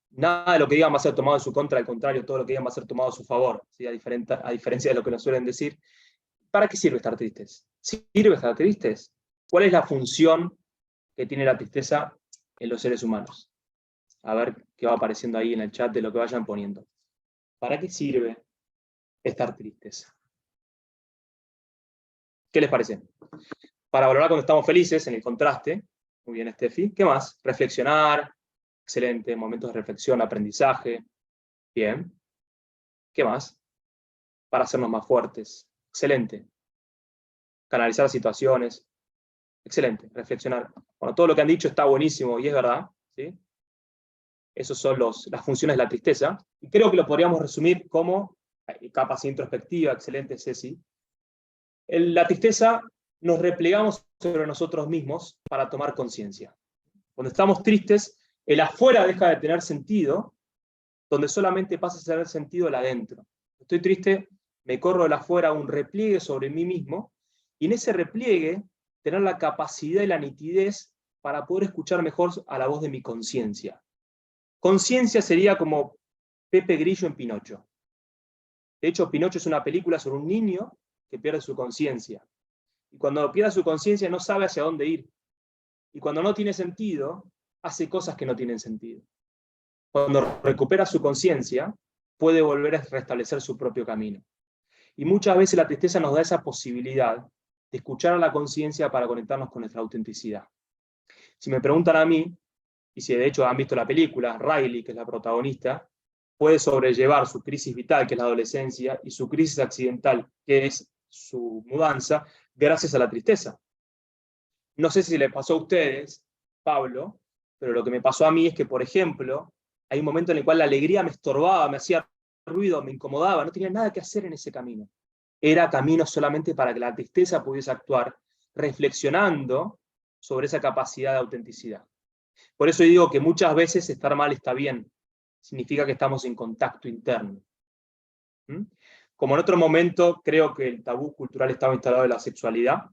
[SPEAKER 1] Nada de lo que digan va a ser tomado en su contra, al contrario, todo lo que digan va a ser tomado a su favor, ¿sí? A diferencia de lo que nos suelen decir. ¿Para qué sirve estar tristes? ¿Sirve estar tristes? ¿Cuál es la función que tiene la tristeza en los seres humanos? A ver qué va apareciendo ahí en el chat de lo que vayan poniendo. ¿Para qué sirve estar tristes? ¿Qué les parece? Para valorar cuando estamos felices, en el contraste. Muy bien, Steffi. ¿Qué más? Reflexionar. Excelente. Momentos de reflexión, aprendizaje. Bien. ¿Qué más? Para hacernos más fuertes. Excelente. Canalizar situaciones. Excelente. Reflexionar. Bueno, todo lo que han dicho está buenísimo y es verdad, ¿sí? Esas son las funciones de la tristeza. Y creo que lo podríamos resumir como capacidad introspectiva. Excelente, Ceci. La tristeza nos replegamos sobre nosotros mismos para tomar conciencia. Cuando estamos tristes, el afuera deja de tener sentido, donde solamente pasa a tener sentido el adentro. Estoy triste, me corro del afuera a un repliegue sobre mí mismo, y en ese repliegue tener la capacidad y la nitidez para poder escuchar mejor a la voz de mi conciencia. Conciencia sería como Pepe Grillo en Pinocho. De hecho, Pinocho es una película sobre un niño que pierde su conciencia. Y cuando pierde su conciencia no sabe hacia dónde ir. Y cuando no tiene sentido, hace cosas que no tienen sentido. Cuando recupera su conciencia, puede volver a restablecer su propio camino. Y muchas veces la tristeza nos da esa posibilidad de escuchar a la conciencia para conectarnos con nuestra autenticidad. Si me preguntan a mí, y si de hecho han visto la película, Riley, que es la protagonista, puede sobrellevar su crisis vital, que es la adolescencia, y su crisis accidental, que es su mudanza, gracias a la tristeza. No sé si les pasó a ustedes, Pablo, pero lo que me pasó a mí es que, por ejemplo, hay un momento en el cual la alegría me estorbaba, me hacía ruido, me incomodaba, no tenía nada que hacer en ese camino. Era camino solamente para que la tristeza pudiese actuar, reflexionando sobre esa capacidad de autenticidad. Por eso digo que muchas veces estar mal está bien, significa que estamos en contacto interno. Como en otro momento creo que el tabú cultural estaba instalado en la sexualidad,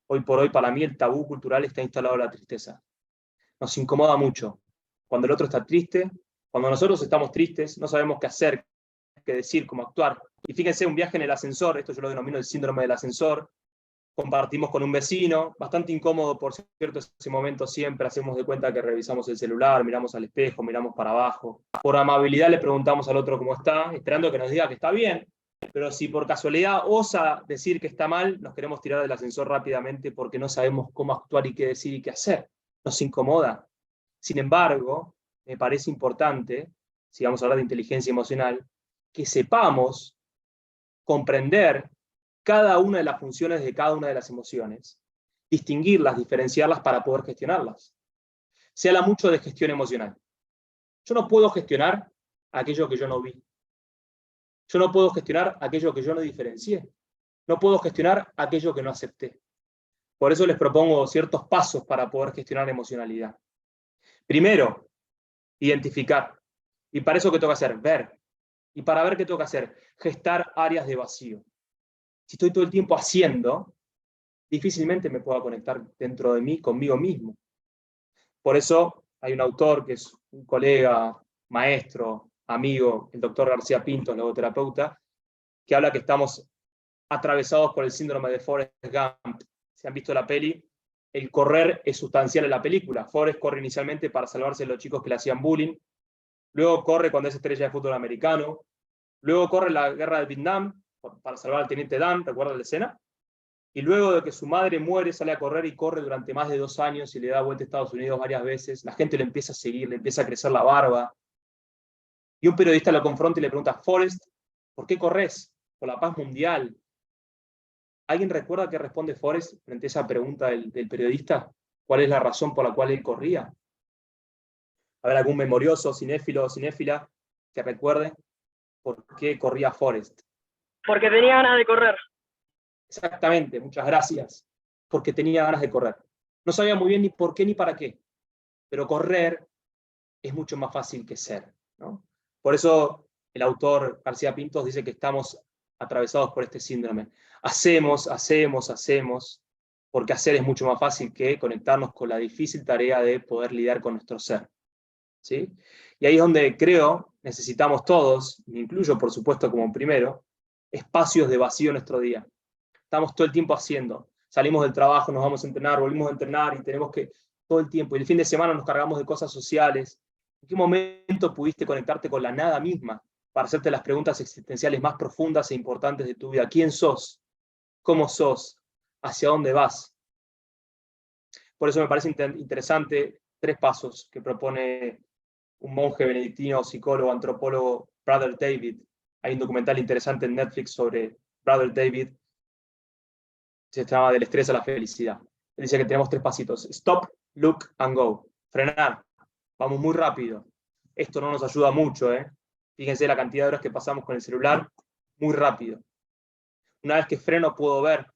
[SPEAKER 1] hoy por hoy para mí el tabú cultural está instalado en la tristeza. Nos incomoda mucho. Cuando el otro está triste, cuando nosotros estamos tristes, no sabemos qué hacer, qué decir, cómo actuar. Y fíjense, un viaje en el ascensor, esto yo lo denomino el síndrome del ascensor, compartimos con un vecino, bastante incómodo por cierto ese momento siempre, hacemos de cuenta que revisamos el celular, miramos al espejo, miramos para abajo. Por amabilidad le preguntamos al otro cómo está, esperando que nos diga que está bien, pero si por casualidad osa decir que está mal, nos queremos tirar del ascensor rápidamente porque no sabemos cómo actuar y qué decir y qué hacer. Nos incomoda. Sin embargo, me parece importante, si vamos a hablar de inteligencia emocional, que sepamos comprender cada una de las funciones de cada una de las emociones, distinguirlas, diferenciarlas para poder gestionarlas. Se habla mucho de gestión emocional. Yo no puedo gestionar aquello que yo no vi. Yo no puedo gestionar aquello que yo no diferencié. No puedo gestionar aquello que no acepté. Por eso les propongo ciertos pasos para poder gestionar emocionalidad. Primero, identificar. ¿Y para eso qué tengo que hacer? Ver. Y para ver qué tengo que hacer, gestar áreas de vacío. Si estoy todo el tiempo haciendo, difícilmente me puedo conectar dentro de mí, conmigo mismo. Por eso hay un autor que es un colega, maestro, amigo, el doctor García Pinto, logoterapeuta, que habla que estamos atravesados por el síndrome de Forrest Gump. Si han visto la peli, el correr es sustancial en la película. Forrest corre inicialmente para salvarse de los chicos que le hacían bullying, luego corre cuando es estrella de fútbol americano, luego corre en la guerra de Vietnam para salvar al teniente Dan, ¿recuerdan la escena? Y luego de que su madre muere, sale a correr y corre durante más de 2 años y le da vuelta a Estados Unidos varias veces. La gente le empieza a seguir, le empieza a crecer la barba. Y un periodista lo confronta y le pregunta, Forrest, ¿por qué corres? Por la paz mundial. ¿Alguien recuerda qué responde Forrest frente a esa pregunta del periodista? ¿Cuál es la razón por la cual él corría? ¿Habrá algún memorioso, cinéfilo o cinéfila que recuerde por qué corría Forrest?
[SPEAKER 3] Porque tenía ganas de correr.
[SPEAKER 1] Exactamente, muchas gracias. Porque tenía ganas de correr. No sabía muy bien ni por qué ni para qué, pero correr es mucho más fácil que ser, ¿no? Por eso el autor García Pintos dice que estamos atravesados por este síndrome. Hacemos, porque hacer es mucho más fácil que conectarnos con la difícil tarea de poder lidiar con nuestro ser. ¿Sí? Y ahí es donde creo necesitamos todos, me incluyo por supuesto como primero, espacios de vacío en nuestro día. Estamos todo el tiempo haciendo. Salimos del trabajo, nos vamos a entrenar, volvimos a entrenar y tenemos que todo el tiempo. Y el fin de semana nos cargamos de cosas sociales. ¿En qué momento pudiste conectarte con la nada misma para hacerte las preguntas existenciales más profundas e importantes de tu vida? ¿Quién sos? ¿Cómo sos? ¿Hacia dónde vas? Por eso me parece interesante 3 pasos que propone un monje benedictino, psicólogo, antropólogo, Brother David. Hay un documental interesante en Netflix sobre Brother David, se llama Del estrés a la felicidad. Él dice que tenemos 3 pasitos. Stop, look and go. Frenar. Vamos muy rápido. Esto no nos ayuda mucho, ¿eh? Fíjense la cantidad de horas que pasamos con el celular muy rápido. Una vez que freno puedo ver.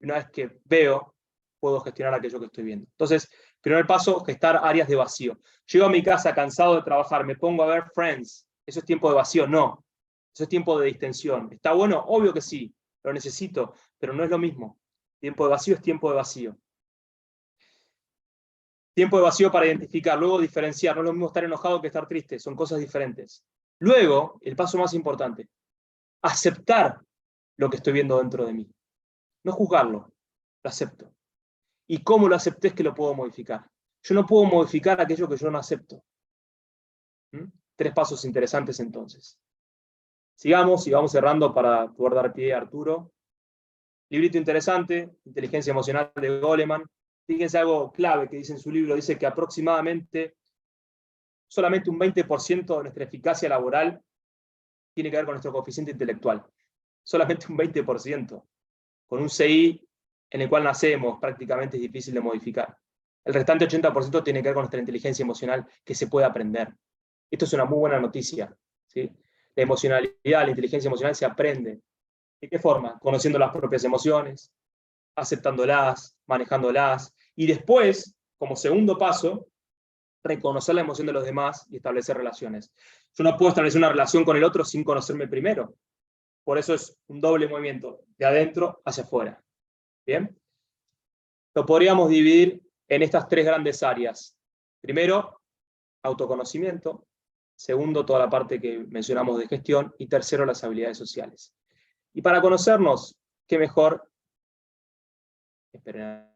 [SPEAKER 1] Y una vez que veo, puedo gestionar aquello que estoy viendo. Entonces, primer paso, gestar áreas de vacío. Llego a mi casa cansado de trabajar, me pongo a ver Friends. ¿Eso es tiempo de vacío? No. Eso es tiempo de distensión. ¿Está bueno? Obvio que sí. Lo necesito, pero no es lo mismo. Tiempo de vacío es tiempo de vacío. Tiempo de vacío para identificar, luego diferenciar. No es lo mismo estar enojado que estar triste. Son cosas diferentes. Luego, el paso más importante, aceptar lo que estoy viendo dentro de mí. No juzgarlo, lo acepto. Y cómo lo acepté es que lo puedo modificar. Yo no puedo modificar aquello que yo no acepto. 3 pasos interesantes entonces. Sigamos y vamos cerrando para poder dar pie a Arturo. Librito interesante, Inteligencia Emocional de Goleman. Fíjense algo clave que dice en su libro, dice que aproximadamente solamente un 20% de nuestra eficacia laboral tiene que ver con nuestro coeficiente intelectual. Solamente un 20%. Con un CI en el cual nacemos prácticamente es difícil de modificar. El restante 80% tiene que ver con nuestra inteligencia emocional que se puede aprender. Esto es una muy buena noticia, ¿sí? La emocionalidad, la inteligencia emocional se aprende. ¿De qué forma? Conociendo las propias emociones, aceptándolas, manejándolas, y después, como segundo paso, reconocer la emoción de los demás y establecer relaciones. Yo no puedo establecer una relación con el otro sin conocerme primero. Por eso es un doble movimiento, de adentro hacia afuera. ¿Bien? Lo podríamos dividir en estas 3 grandes áreas. Primero, autoconocimiento. Segundo, toda la parte que mencionamos de gestión. Y tercero, las habilidades sociales. Y para conocernos, qué mejor, esperen,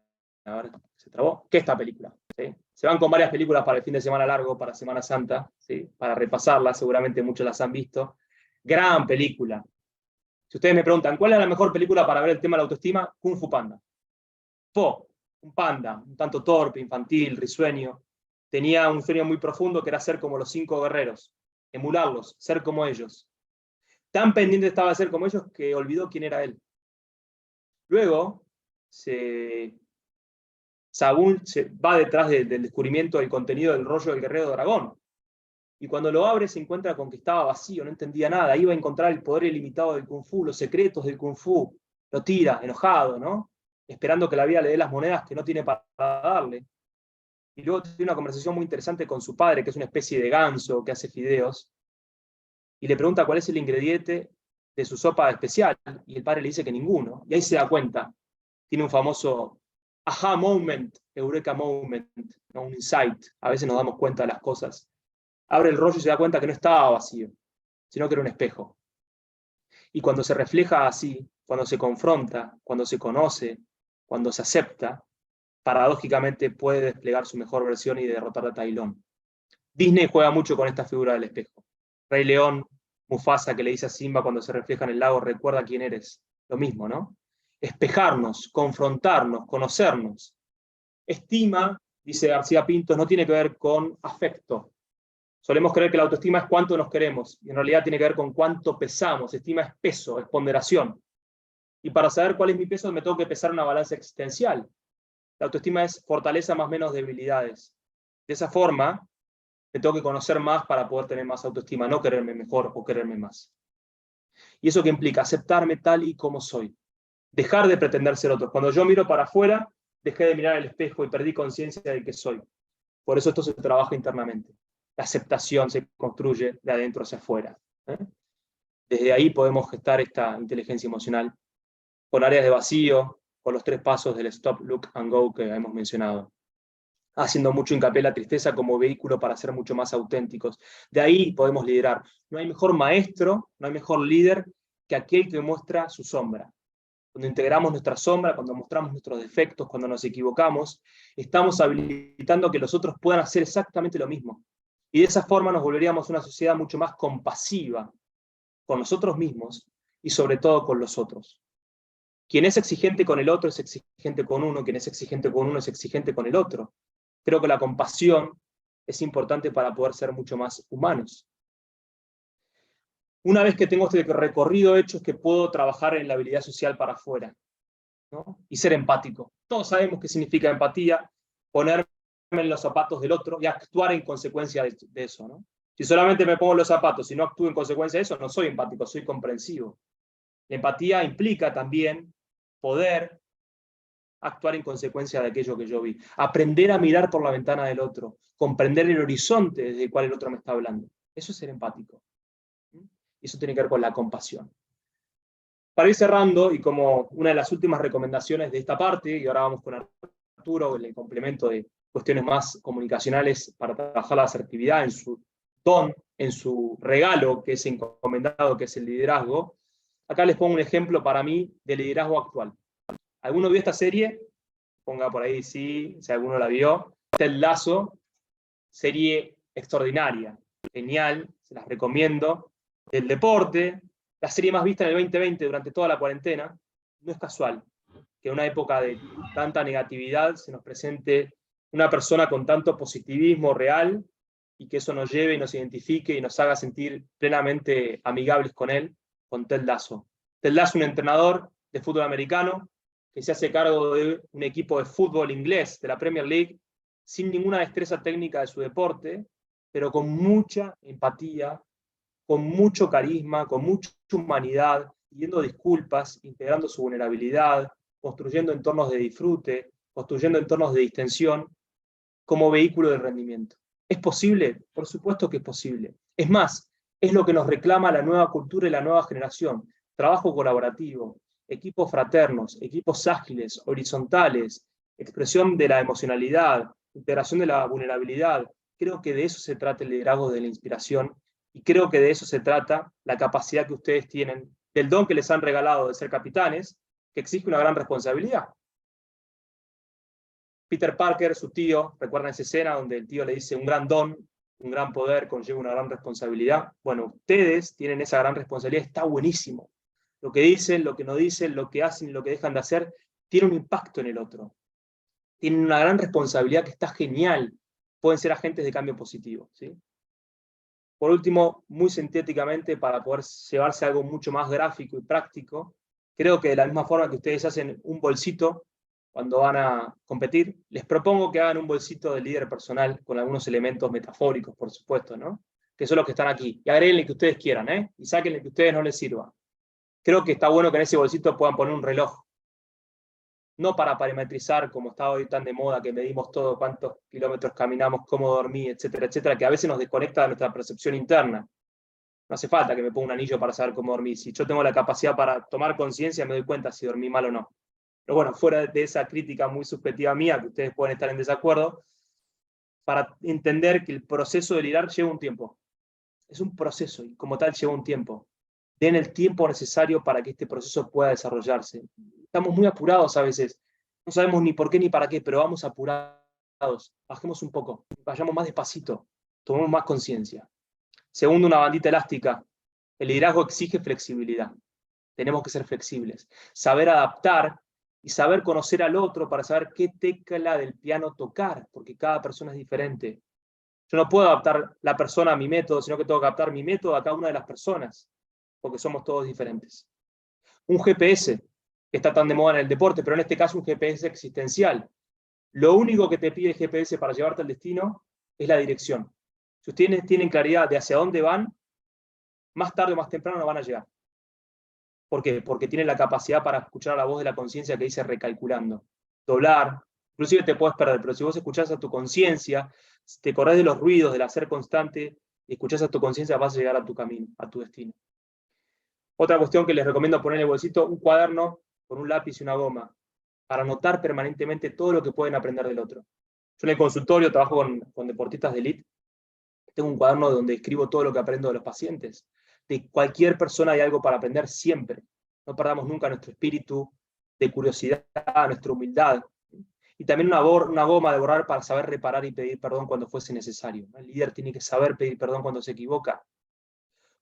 [SPEAKER 1] a ver, se trabó, que esta película. ¿Sí? Se van con varias películas para el fin de semana largo, para Semana Santa, ¿sí? Para repasarlas, seguramente muchos las han visto. Gran película. Si ustedes me preguntan, ¿cuál es la mejor película para ver el tema de la autoestima? Kung Fu Panda. Po, un panda, un tanto torpe, infantil, risueño. Tenía un sueño muy profundo que era ser como los 5 guerreros, emularlos, ser como ellos. Tan pendiente estaba de ser como ellos que olvidó quién era él. Luego, Sabún se va detrás del descubrimiento del contenido del rollo del guerrero dragón. Y cuando lo abre se encuentra con que estaba vacío, no entendía nada. Iba a encontrar el poder ilimitado del Kung Fu, los secretos del Kung Fu. Lo tira, enojado, ¿no? Esperando que la vida le dé las monedas que no tiene para darle. Y luego tiene una conversación muy interesante con su padre, que es una especie de ganso que hace fideos, y le pregunta cuál es el ingrediente de su sopa especial, y el padre le dice que ninguno. Y ahí se da cuenta. Tiene un famoso aha moment, eureka moment, ¿no? Un insight. A veces nos damos cuenta de las cosas. Abre el rollo y se da cuenta que no estaba vacío, sino que era un espejo. Y cuando se refleja así, cuando se confronta, cuando se conoce, cuando se acepta, paradójicamente puede desplegar su mejor versión y derrotar a Tai Lung. Disney juega mucho con esta figura del espejo. Rey León, Mufasa, que le dice a Simba cuando se refleja en el lago, recuerda quién eres. Lo mismo, ¿no? Espejarnos, confrontarnos, conocernos. Estima, dice García Pintos, no tiene que ver con afecto. Solemos creer que la autoestima es cuánto nos queremos, y en realidad tiene que ver con cuánto pesamos. Estima es peso, es ponderación. Y para saber cuál es mi peso, me tengo que pesar una balanza existencial. La autoestima es fortaleza más menos debilidades. De esa forma, me tengo que conocer más para poder tener más autoestima, no quererme mejor o quererme más. ¿Y eso qué implica? Aceptarme tal y como soy. Dejar de pretender ser otro. Cuando yo miro para afuera, dejé de mirar al espejo y perdí conciencia de que soy. Por eso esto se trabaja internamente. La aceptación se construye de adentro hacia afuera. Desde ahí podemos gestar esta inteligencia emocional con áreas de vacío, con los 3 pasos del stop, look and go que hemos mencionado, haciendo mucho hincapié en la tristeza como vehículo para ser mucho más auténticos. De ahí podemos liderar. No hay mejor maestro, no hay mejor líder que aquel que muestra su sombra. Cuando integramos nuestra sombra, cuando mostramos nuestros defectos, cuando nos equivocamos, estamos habilitando que los otros puedan hacer exactamente lo mismo. Y de esa forma nos volveríamos una sociedad mucho más compasiva con nosotros mismos y sobre todo con los otros. Quien es exigente con el otro es exigente con uno, quien es exigente con uno es exigente con el otro. Creo que la compasión es importante para poder ser mucho más humanos. Una vez que tengo este recorrido hecho, es que puedo trabajar en la habilidad social para afuera, ¿no? Y ser empático. Todos sabemos qué significa empatía, ponerme en los zapatos del otro y actuar en consecuencia de eso, ¿no? Si solamente me pongo los zapatos y no actúo en consecuencia de eso, no soy empático, soy comprensivo. La empatía implica también poder actuar en consecuencia de aquello que yo vi. Aprender a mirar por la ventana del otro, comprender el horizonte desde el cual el otro me está hablando. Eso es ser empático. Y eso tiene que ver con la compasión. Para ir cerrando, y como una de las últimas recomendaciones de esta parte, y ahora vamos con Arturo, el complemento de cuestiones más comunicacionales para trabajar la asertividad en su don, en su regalo que es encomendado, que es el liderazgo. Acá les pongo un ejemplo para mí de liderazgo actual. ¿Alguno vio esta serie? Ponga por ahí sí, si alguno la vio. Ted Lasso, serie extraordinaria, genial, se las recomiendo. Del deporte, la serie más vista en el 2020 durante toda la cuarentena. No es casual que en una época de tanta negatividad se nos presente una persona con tanto positivismo real y que eso nos lleve y nos identifique y nos haga sentir plenamente amigables con él, con Ted Lasso. Ted Lasso, un entrenador de fútbol americano que se hace cargo de un equipo de fútbol inglés de la Premier League, sin ninguna destreza técnica de su deporte, pero con mucha empatía, con mucho carisma, con mucha humanidad, pidiendo disculpas, integrando su vulnerabilidad, construyendo entornos de disfrute, construyendo entornos de distensión, como vehículo de rendimiento. ¿Es posible? Por supuesto que es posible. Es más, es lo que nos reclama la nueva cultura y la nueva generación. Trabajo colaborativo, equipos fraternos, equipos ágiles, horizontales, expresión de la emocionalidad, integración de la vulnerabilidad. Creo que de eso se trata el liderazgo de la inspiración y creo que de eso se trata la capacidad que ustedes tienen, del don que les han regalado de ser capitanes, que exige una gran responsabilidad. Peter Parker, su tío, recuerdan esa escena donde el tío le dice un gran don, un gran poder conlleva una gran responsabilidad. Bueno, ustedes tienen esa gran responsabilidad, está buenísimo. Lo que dicen, lo que no dicen, lo que hacen y lo que dejan de hacer, tiene un impacto en el otro. Tienen una gran responsabilidad que está genial. Pueden ser agentes de cambio positivo, ¿sí? Por último, muy sintéticamente, para poder llevarse a algo mucho más gráfico y práctico, creo que de la misma forma que ustedes hacen un bolsito cuando van a competir, les propongo que hagan un bolsito de líder personal con algunos elementos metafóricos, por supuesto, ¿no? Que son los que están aquí. Y agréguenle que ustedes quieran, ¿eh? Y sáquenle que a ustedes no les sirva. Creo que está bueno que en ese bolsito puedan poner un reloj. No para parametrizar, como está hoy tan de moda, que medimos todo, cuántos kilómetros caminamos, cómo dormí, etcétera, etcétera, que a veces nos desconecta de nuestra percepción interna. No hace falta que me ponga un anillo para saber cómo dormí. Si yo tengo la capacidad para tomar conciencia, me doy cuenta si dormí mal o no. Pero bueno, fuera de esa crítica muy subjetiva mía, que ustedes pueden estar en desacuerdo, para entender que el proceso de liderar lleva un tiempo. Es un proceso y como tal lleva un tiempo. Den el tiempo necesario para que este proceso pueda desarrollarse. Estamos muy apurados a veces. No sabemos ni por qué ni para qué, pero vamos apurados. Bajemos un poco, vayamos más despacito, tomemos más conciencia. Segundo, una bandita elástica. El liderazgo exige flexibilidad. Tenemos que ser flexibles. Saber adaptar y saber conocer al otro para saber qué tecla del piano tocar, porque cada persona es diferente. Yo no puedo adaptar la persona a mi método, sino que tengo que adaptar mi método a cada una de las personas, porque somos todos diferentes. Un GPS, que está tan de moda en el deporte, pero en este caso un GPS existencial. Lo único que te pide el GPS para llevarte al destino es la dirección. Si ustedes tienen claridad de hacia dónde van, más tarde o más temprano no van a llegar. ¿Por qué? Porque tienen la capacidad para escuchar la voz de la conciencia que dice recalculando. Doblar, inclusive te puedes perder, pero si vos escuchás a tu conciencia, te acordás de los ruidos, del hacer constante, y escuchás a tu conciencia, vas a llegar a tu camino, a tu destino. Otra cuestión que les recomiendo poner en el bolsito, un cuaderno con un lápiz y una goma, para anotar permanentemente todo lo que pueden aprender del otro. Yo en el consultorio trabajo con deportistas de élite, tengo un cuaderno donde escribo todo lo que aprendo de los pacientes. De cualquier persona hay algo para aprender siempre. No perdamos nunca nuestro espíritu de curiosidad, nuestra humildad. Y también una goma de borrar para saber reparar y pedir perdón cuando fuese necesario. El líder tiene que saber pedir perdón cuando se equivoca.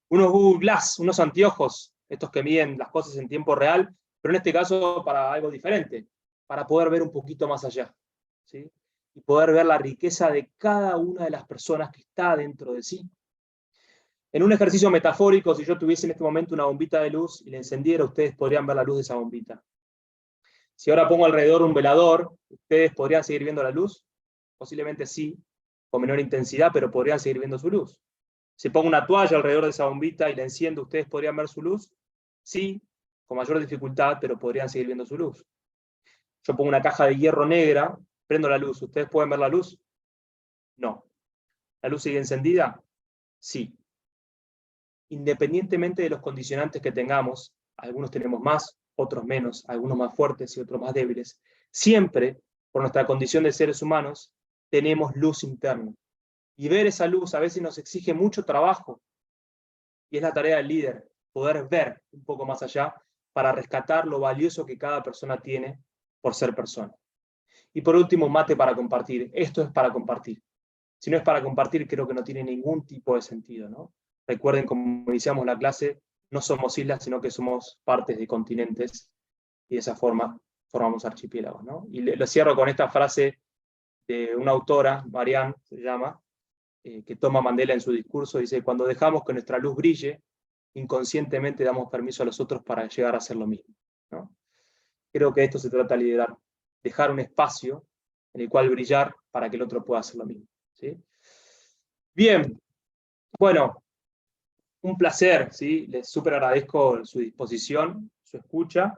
[SPEAKER 1] Unos Google Glass, unos anteojos, estos que miden las cosas en tiempo real, pero en este caso para algo diferente, para poder ver un poquito más allá, ¿sí? Y poder ver la riqueza de cada una de las personas que está dentro de sí. En un ejercicio metafórico, si yo tuviese en este momento una bombita de luz y la encendiera, ustedes podrían ver la luz de esa bombita. Si ahora pongo alrededor un velador, ¿ustedes podrían seguir viendo la luz? Posiblemente sí, con menor intensidad, pero podrían seguir viendo su luz. Si pongo una toalla alrededor de esa bombita y la enciendo, ¿ustedes podrían ver su luz? Sí, con mayor dificultad, pero podrían seguir viendo su luz. Yo pongo una caja de hierro negra, prendo la luz. ¿Ustedes pueden ver la luz? No. ¿La luz sigue encendida? Sí. Independientemente de los condicionantes que tengamos, algunos tenemos más, otros menos, algunos más fuertes y otros más débiles, siempre, por nuestra condición de seres humanos, tenemos luz interna. Y ver esa luz a veces nos exige mucho trabajo, y es la tarea del líder, poder ver un poco más allá para rescatar lo valioso que cada persona tiene por ser persona. Y por último, mate para compartir. Esto es para compartir. Si no es para compartir, creo que no tiene ningún tipo de sentido, ¿no? Recuerden, como iniciamos la clase, no somos islas, sino que somos partes de continentes, y de esa forma formamos archipiélagos, ¿no? Y lo cierro con esta frase de una autora, Marianne se llama, que toma Mandela en su discurso, dice: cuando dejamos que nuestra luz brille, inconscientemente damos permiso a los otros para llegar a hacer lo mismo, ¿no? Creo que de esto se trata de liderar, dejar un espacio en el cual brillar para que el otro pueda hacer lo mismo, ¿sí? Bien, bueno, un placer, ¿sí? Les súper agradezco su disposición, su escucha.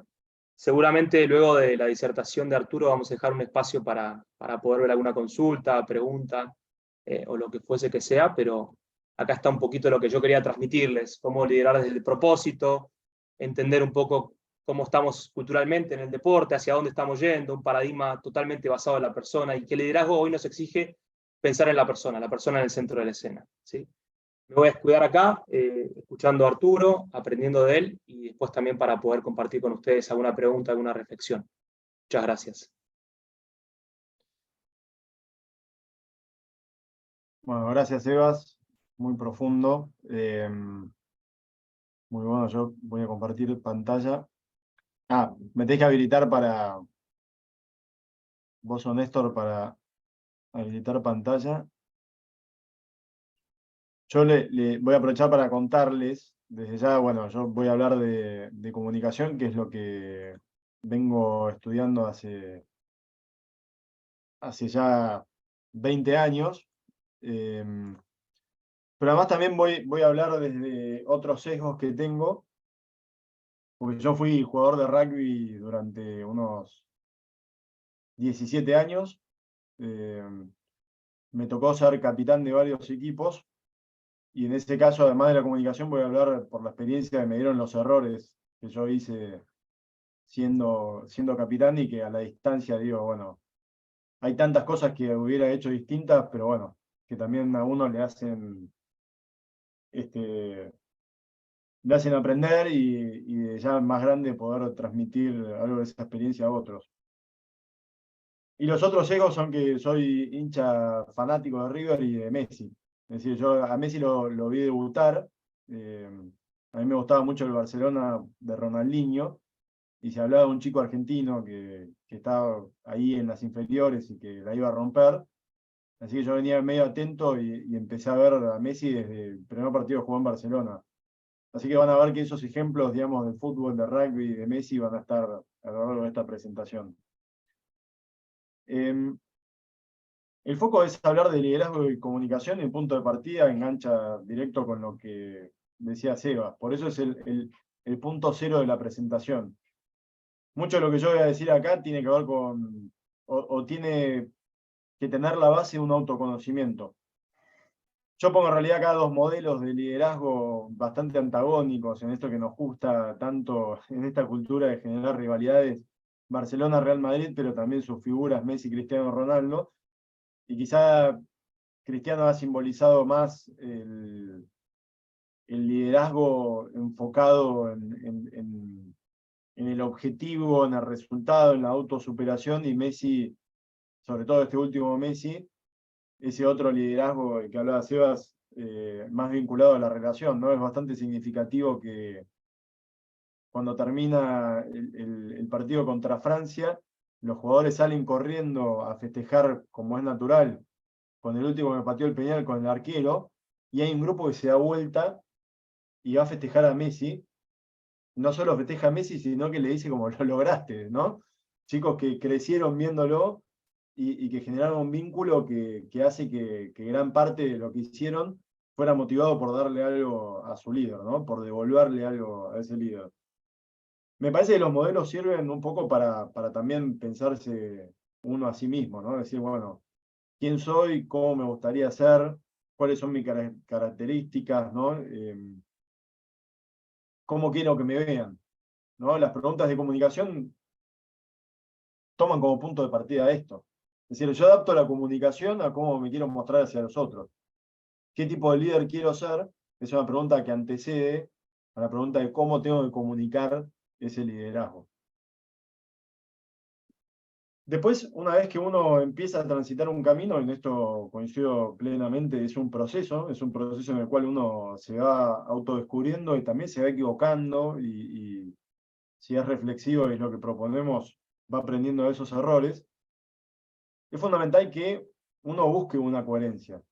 [SPEAKER 1] Seguramente luego de la disertación de Arturo vamos a dejar un espacio para poder ver alguna consulta, pregunta, o lo que fuese que sea, pero acá está un poquito lo que yo quería transmitirles: cómo liderar desde el propósito, entender un poco cómo estamos culturalmente en el deporte, hacia dónde estamos yendo, un paradigma totalmente basado en la persona, y que el liderazgo hoy nos exige pensar en la persona en el centro de la escena, ¿sí? Me voy a descuidar acá, escuchando a Arturo, aprendiendo de él, y después también para poder compartir con ustedes alguna pregunta, alguna reflexión. Muchas gracias.
[SPEAKER 4] Bueno, gracias, Sebas. Muy profundo. Muy bueno, yo voy a compartir pantalla. Me tenés que habilitar para... Vos o Néstor para habilitar pantalla. Yo le voy a aprovechar para contarles, desde ya, bueno, yo voy a hablar de comunicación, que es lo que vengo estudiando hace ya 20 años. Pero además también voy a hablar desde otros sesgos que tengo, porque yo fui jugador de rugby durante unos 17 años. Me tocó ser capitán de varios equipos, y en ese caso, además de la comunicación, voy a hablar por la experiencia que me dieron los errores que yo hice siendo capitán, y que a la distancia digo, bueno, hay tantas cosas que hubiera hecho distintas, pero bueno, que también a uno le hacen aprender, y ya más grande poder transmitir algo de esa experiencia a otros. Y los otros egos son que soy hincha fanático de River y de Messi. Es decir, yo a Messi lo vi debutar. A mí me gustaba mucho el Barcelona de Ronaldinho, y se hablaba de un chico argentino que estaba ahí en las inferiores y que la iba a romper. Así que yo venía medio atento, y empecé a ver a Messi desde el primer partido que jugó en Barcelona. Así que van a ver que esos ejemplos, digamos, de fútbol, de rugby, de Messi, van a estar a lo largo de esta presentación. El foco es hablar de liderazgo y comunicación, y el punto de partida engancha directo con lo que decía Sebas. Por eso es el punto cero de la presentación. Mucho de lo que yo voy a decir acá tiene que ver con, o tiene que tener la base de un autoconocimiento. Yo pongo en realidad acá dos modelos de liderazgo bastante antagónicos en esto que nos gusta tanto en esta cultura de generar rivalidades: Barcelona-Real Madrid, pero también sus figuras Messi, Cristiano Ronaldo. Y quizá Cristiano ha simbolizado más el liderazgo enfocado en el objetivo, en el resultado, en la autosuperación, y Messi, sobre todo este último Messi, ese otro liderazgo que hablaba Sebas, más vinculado a la relación, ¿no? Es bastante significativo que cuando termina el partido contra Francia, los jugadores salen corriendo a festejar, como es natural, con el último que pateó el penal, con el arquero, y hay un grupo que se da vuelta y va a festejar a Messi. No solo festeja a Messi, sino que le dice como lo lograste, ¿no? Chicos que crecieron viéndolo, y que generaron un vínculo que hace que gran parte de lo que hicieron fuera motivado por darle algo a su líder, ¿no? Por devolverle algo a ese líder. Me parece que los modelos sirven un poco para también pensarse uno a sí mismo, ¿no? Decir, bueno, ¿quién soy? ¿Cómo me gustaría ser? ¿Cuáles son mis características? ¿No? ¿Cómo quiero que me vean? ¿No? Las preguntas de comunicación toman como punto de partida esto. Es decir, yo adapto la comunicación a cómo me quiero mostrar hacia los otros. ¿Qué tipo de líder quiero ser? Es una pregunta que antecede a la pregunta de cómo tengo que comunicar ese liderazgo. Después, una vez que uno empieza a transitar un camino, en esto coincido plenamente, es un proceso en el cual uno se va autodescubriendo y también se va equivocando y si es reflexivo y es lo que proponemos, va aprendiendo de esos errores. Es fundamental que uno busque una coherencia.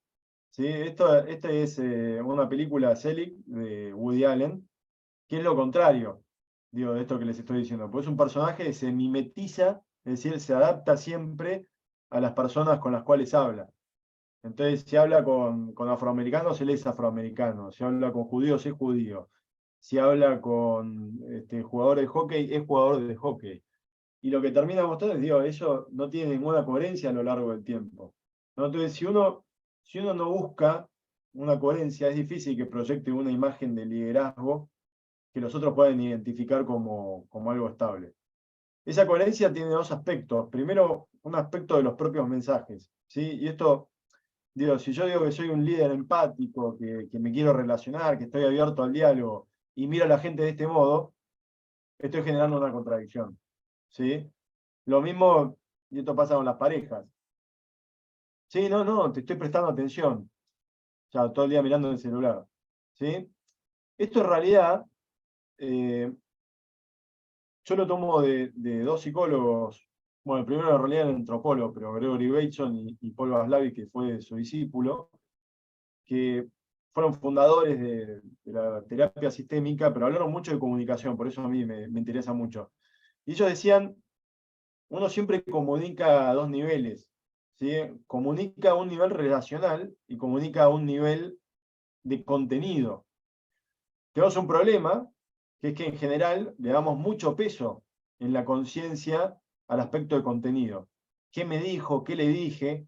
[SPEAKER 4] ¿Sí? Esta es una película Selig de Woody Allen, que es lo contrario, digo, de esto que les estoy diciendo. Pues es un personaje que se mimetiza, es decir, se adapta siempre a las personas con las cuales habla. Entonces, si habla con afroamericanos, él es afroamericano. Si habla con judíos, es judío. Si habla con jugadores de hockey, es jugador de hockey. Y lo que termina mostrando es, digo, eso no tiene ninguna coherencia a lo largo del tiempo, ¿no? Entonces, si uno no busca una coherencia, es difícil que proyecte una imagen de liderazgo que los otros pueden identificar como algo estable. Esa coherencia tiene dos aspectos. Primero, un aspecto de los propios mensajes, ¿sí? Y esto, digo, si yo digo que soy un líder empático, que me quiero relacionar, que estoy abierto al diálogo y miro a la gente de este modo, estoy generando una contradicción, ¿sí? Lo mismo, y esto pasa con las parejas. Sí, no, te estoy prestando atención. Ya, todo el día mirando el celular. ¿Sí? Esto en realidad, yo lo tomo de dos psicólogos. Bueno, el primero en realidad era un antropólogo, pero Gregory Bateson y Paul Watzlawick, que fue su discípulo, que fueron fundadores de la terapia sistémica, pero hablaron mucho de comunicación, por eso a mí me interesa mucho. Y ellos decían, uno siempre comunica a dos niveles, ¿sí? Comunica a un nivel relacional y comunica a un nivel de contenido. Tenemos un problema, que es que en general le damos mucho peso en la conciencia al aspecto de contenido. ¿Qué me dijo? ¿Qué le dije?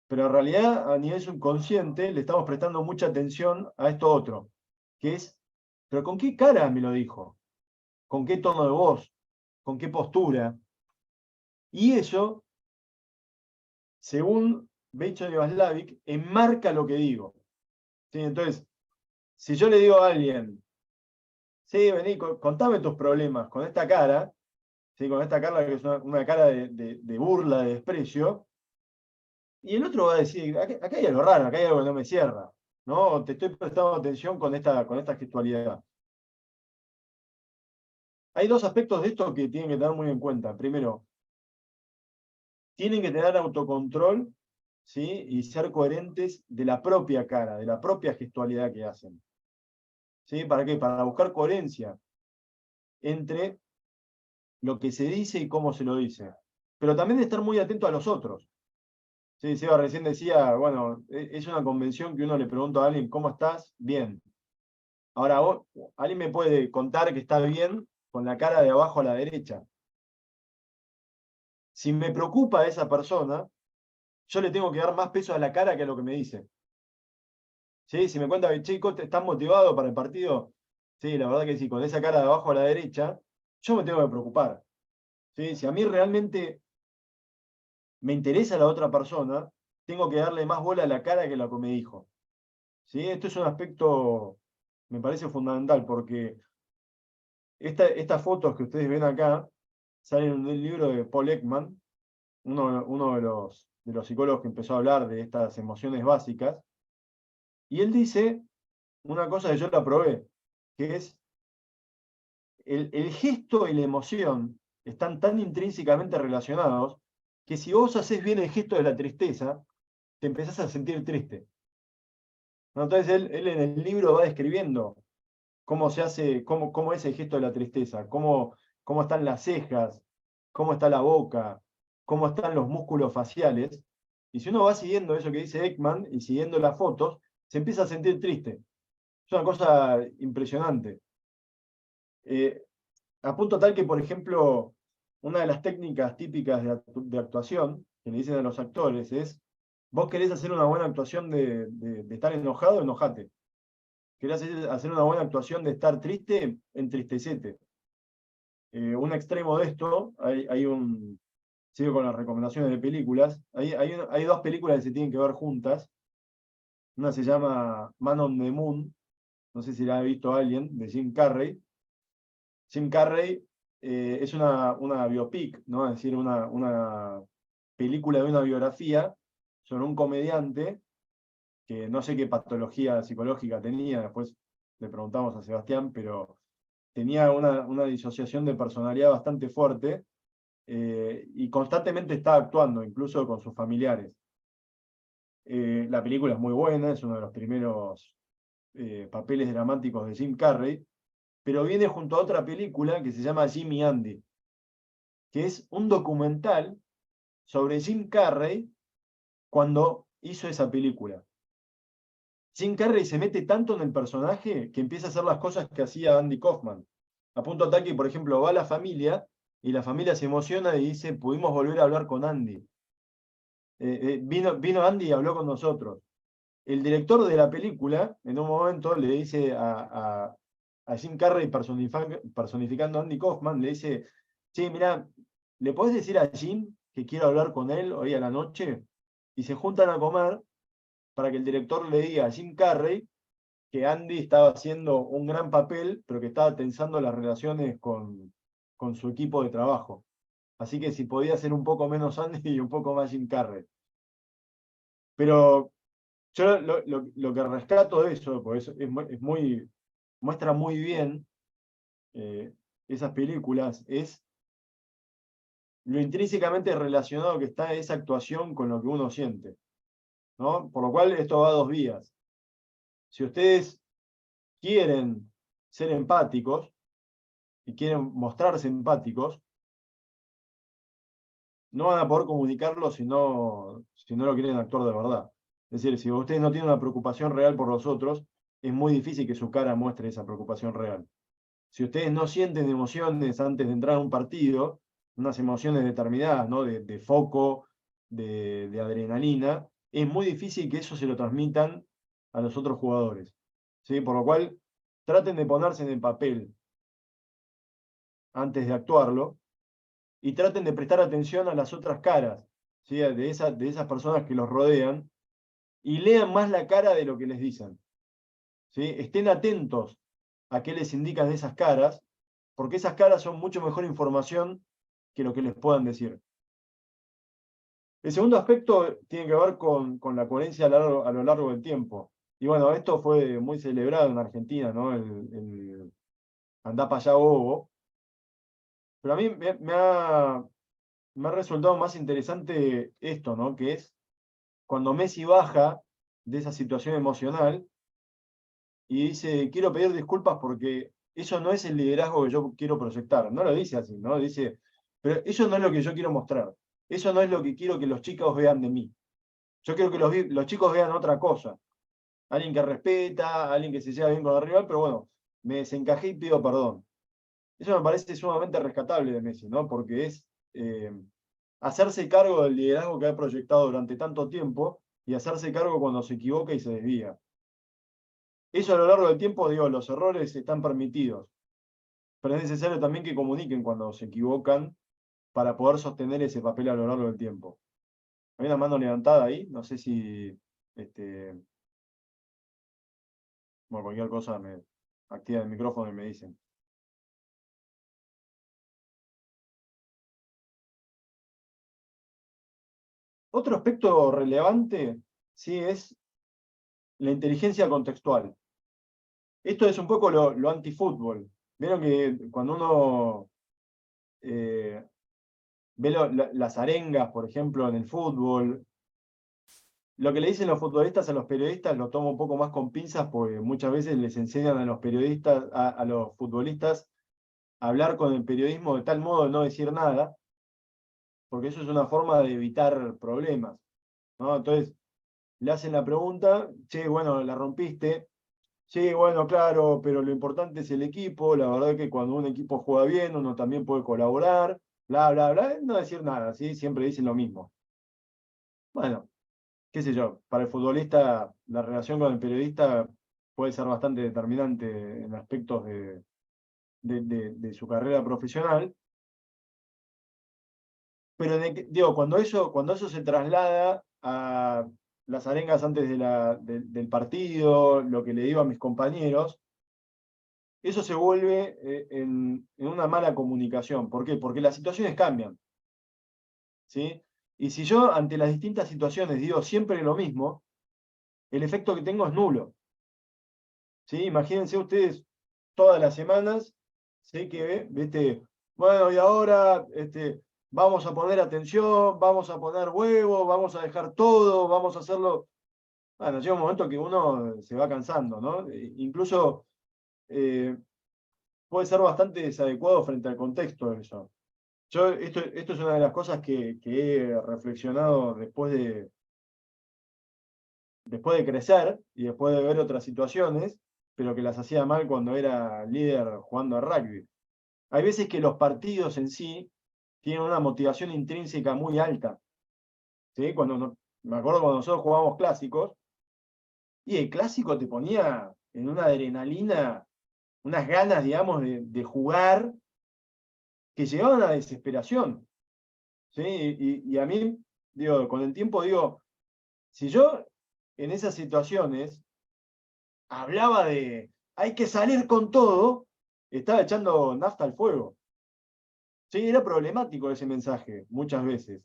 [SPEAKER 4] Pero en realidad a nivel subconsciente le estamos prestando mucha atención a esto otro, que es, ¿pero con qué cara me lo dijo? ¿Con qué tono de voz? ¿Con qué postura? Y eso, según Bateson y Watzlawick, enmarca lo que digo. ¿Sí? Entonces, si yo le digo a alguien, sí, vení, contame tus problemas con esta cara, ¿sí? Con esta cara que es una cara de burla, de desprecio, y el otro va a decir, acá hay algo raro, acá hay algo que no me cierra, ¿no? Te estoy prestando atención con esta gestualidad. Hay dos aspectos de esto que tienen que tener muy en cuenta. Primero, tienen que tener autocontrol, ¿sí? Y ser coherentes de la propia cara, de la propia gestualidad que hacen. ¿Sí? ¿Para qué? Para buscar coherencia entre lo que se dice y cómo se lo dice. Pero también de estar muy atento a los otros. Sí, Seba recién decía, bueno, es una convención que uno le pregunta a alguien, ¿cómo estás? Bien. Ahora, alguien me puede contar que está bien con la cara de abajo a la derecha. Si me preocupa esa persona, yo le tengo que dar más peso a la cara que a lo que me dice. ¿Sí? Si me cuenta, chico, ¿estás motivado para el partido? Sí, la verdad que sí, con esa cara de abajo a la derecha, yo me tengo que preocupar. ¿Sí? Si a mí realmente me interesa la otra persona, tengo que darle más bola a la cara que a lo que me dijo. ¿Sí? Esto es un aspecto, me parece fundamental, porque estas fotos que ustedes ven acá salen en el libro de Paul Ekman, uno de los psicólogos que empezó a hablar de estas emociones básicas, y él dice una cosa que yo la probé, que es el gesto y la emoción están tan intrínsecamente relacionados que si vos haces bien el gesto de la tristeza, te empezás a sentir triste. ¿No? Entonces él en el libro va describiendo cómo se hace, cómo es el gesto de la tristeza, cómo están las cejas, cómo está la boca, cómo están los músculos faciales. Y si uno va siguiendo eso que dice Ekman y siguiendo las fotos, se empieza a sentir triste. Es una cosa impresionante. A punto tal que, por ejemplo, una de las técnicas típicas de actuación que le dicen a los actores es, vos querés hacer una buena actuación de estar enojado, enojate. Querés hacer una buena actuación de estar triste, entristecete. Un extremo de esto, sigo con las recomendaciones de películas, hay dos películas que se tienen que ver juntas. Una se llama Man on the Moon, no sé si la ha visto alguien, de Jim Carrey. Jim Carrey es una biopic, ¿no? Es decir, una película de una biografía sobre un comediante que no sé qué patología psicológica tenía, después le preguntamos a Sebastián, pero tenía una disociación de personalidad bastante fuerte y constantemente estaba actuando, incluso con sus familiares. La película es muy buena, es uno de los primeros papeles dramáticos de Jim Carrey, pero viene junto a otra película que se llama Jimmy Andy, que es un documental sobre Jim Carrey cuando hizo esa película. Jim Carrey se mete tanto en el personaje que empieza a hacer las cosas que hacía Andy Kaufman. A punto tal que, por ejemplo, va a la familia y la familia se emociona y dice, pudimos volver a hablar con Andy. Vino Andy y habló con nosotros. El director de la película, en un momento, le dice a Jim Carrey personificando a Andy Kaufman, le dice, sí, mira, ¿le podés decir a Jim que quiero hablar con él hoy a la noche? Y se juntan a comer para que el director le diga a Jim Carrey que Andy estaba haciendo un gran papel, pero que estaba tensando las relaciones con su equipo de trabajo. Así que si podía ser un poco menos Andy y un poco más Jim Carrey. Pero yo lo que rescato de eso, porque muestra muy bien esas películas, es lo intrínsecamente relacionado que está esa actuación con lo que uno siente, ¿no? Por lo cual esto va a dos vías. Si ustedes quieren ser empáticos y quieren mostrarse empáticos, no van a poder comunicarlo si no lo quieren actuar de verdad. Es decir, si ustedes no tienen una preocupación real por los otros, es muy difícil que su cara muestre esa preocupación real. Si ustedes no sienten emociones antes de entrar a un partido, unas emociones determinadas, ¿no? de foco, de adrenalina, es muy difícil que eso se lo transmitan a los otros jugadores. ¿Sí? Por lo cual, traten de ponerse en el papel antes de actuarlo y traten de prestar atención a las otras caras, ¿sí? de esas personas que los rodean y lean más la cara de lo que les dicen. ¿Sí? Estén atentos a qué les indican esas caras, porque esas caras son mucho mejor información que lo que les puedan decir. El segundo aspecto tiene que ver con la coherencia a lo largo del tiempo. Y bueno, esto fue muy celebrado en Argentina, ¿no? El Andá pa' allá, bobo. Pero a mí me ha resultado más interesante esto, ¿no? Que es cuando Messi baja de esa situación emocional y dice, quiero pedir disculpas porque eso no es el liderazgo que yo quiero proyectar. No lo dice así, ¿no? Dice, pero eso no es lo que yo quiero mostrar. Eso no es lo que quiero que los chicos vean de mí. Yo quiero que los chicos vean otra cosa. Alguien que respeta, alguien que se lleva bien con el rival, pero bueno, me desencajé y pido perdón. Eso me parece sumamente rescatable de Messi, ¿no? Porque es hacerse cargo del liderazgo que ha proyectado durante tanto tiempo y hacerse cargo cuando se equivoca y se desvía. Eso a lo largo del tiempo, digo, los errores están permitidos, pero es necesario también que comuniquen cuando se equivocan para poder sostener ese papel a lo largo del tiempo. Hay una mano levantada ahí, no sé si, bueno, cualquier cosa me activan el micrófono y me dicen. Otro aspecto relevante, sí, es la inteligencia contextual. Esto es un poco lo antifútbol. Vieron que cuando uno ve las arengas, por ejemplo, en el fútbol, lo que le dicen los futbolistas a los periodistas lo tomo un poco más con pinzas porque muchas veces les enseñan a los periodistas, a los futbolistas, a hablar con el periodismo de tal modo de no decir nada, porque eso es una forma de evitar problemas, ¿no? Entonces, le hacen la pregunta, che, bueno, la rompiste, sí, bueno, claro, pero lo importante es el equipo, la verdad que cuando un equipo juega bien, uno también puede colaborar, bla, bla, bla, no decir nada, ¿sí? Siempre dicen lo mismo. Bueno, qué sé yo, para el futbolista la relación con el periodista puede ser bastante determinante en aspectos de su carrera profesional, pero digo, cuando eso se traslada a las arengas antes del partido, lo que le digo a mis compañeros, eso se vuelve en una mala comunicación. ¿Por qué? Porque las situaciones cambian, ¿sí? Y si yo ante las distintas situaciones digo siempre lo mismo, el efecto que tengo es nulo, ¿sí? Imagínense ustedes todas las semanas, sé que, ¿viste? Bueno, y ahora vamos a poner atención, vamos a poner huevo, vamos a dejar todo, vamos a hacerlo. Bueno, llega un momento que uno se va cansando, ¿no? Incluso puede ser bastante desadecuado frente al contexto de eso. Esto es una de las cosas que he reflexionado después de crecer y después de ver otras situaciones, pero que las hacía mal cuando era líder jugando a rugby. Hay veces que los partidos en sí tienen una motivación intrínseca muy alta. ¿Sí? Me acuerdo cuando nosotros jugábamos clásicos, y el clásico te ponía en una adrenalina, unas ganas, digamos, de jugar que llevaban a la desesperación. ¿Sí? Y a mí, digo, con el tiempo digo, si yo en esas situaciones hablaba de hay que salir con todo, estaba echando nafta al fuego. Sí, era problemático ese mensaje muchas veces,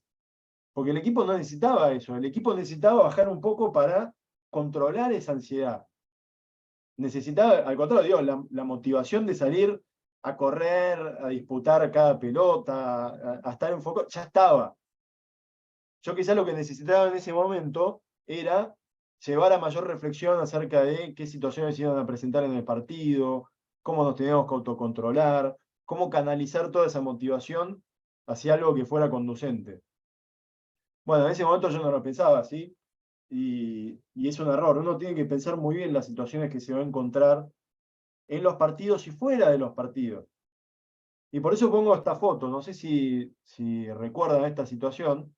[SPEAKER 4] porque el equipo no necesitaba eso, el equipo necesitaba bajar un poco para controlar esa ansiedad. Necesitaba, al contrario, digo, la motivación de salir a correr, a disputar cada pelota, a estar enfocado, ya estaba. Yo quizás lo que necesitaba en ese momento era llevar a mayor reflexión acerca de qué situaciones se iban a presentar en el partido, cómo nos teníamos que autocontrolar, cómo canalizar toda esa motivación hacia algo que fuera conducente. Bueno, en ese momento yo no lo pensaba así, y es un error. Uno tiene que pensar muy bien las situaciones que se va a encontrar en los partidos y fuera de los partidos. Y por eso pongo esta foto, no sé si recuerdan esta situación.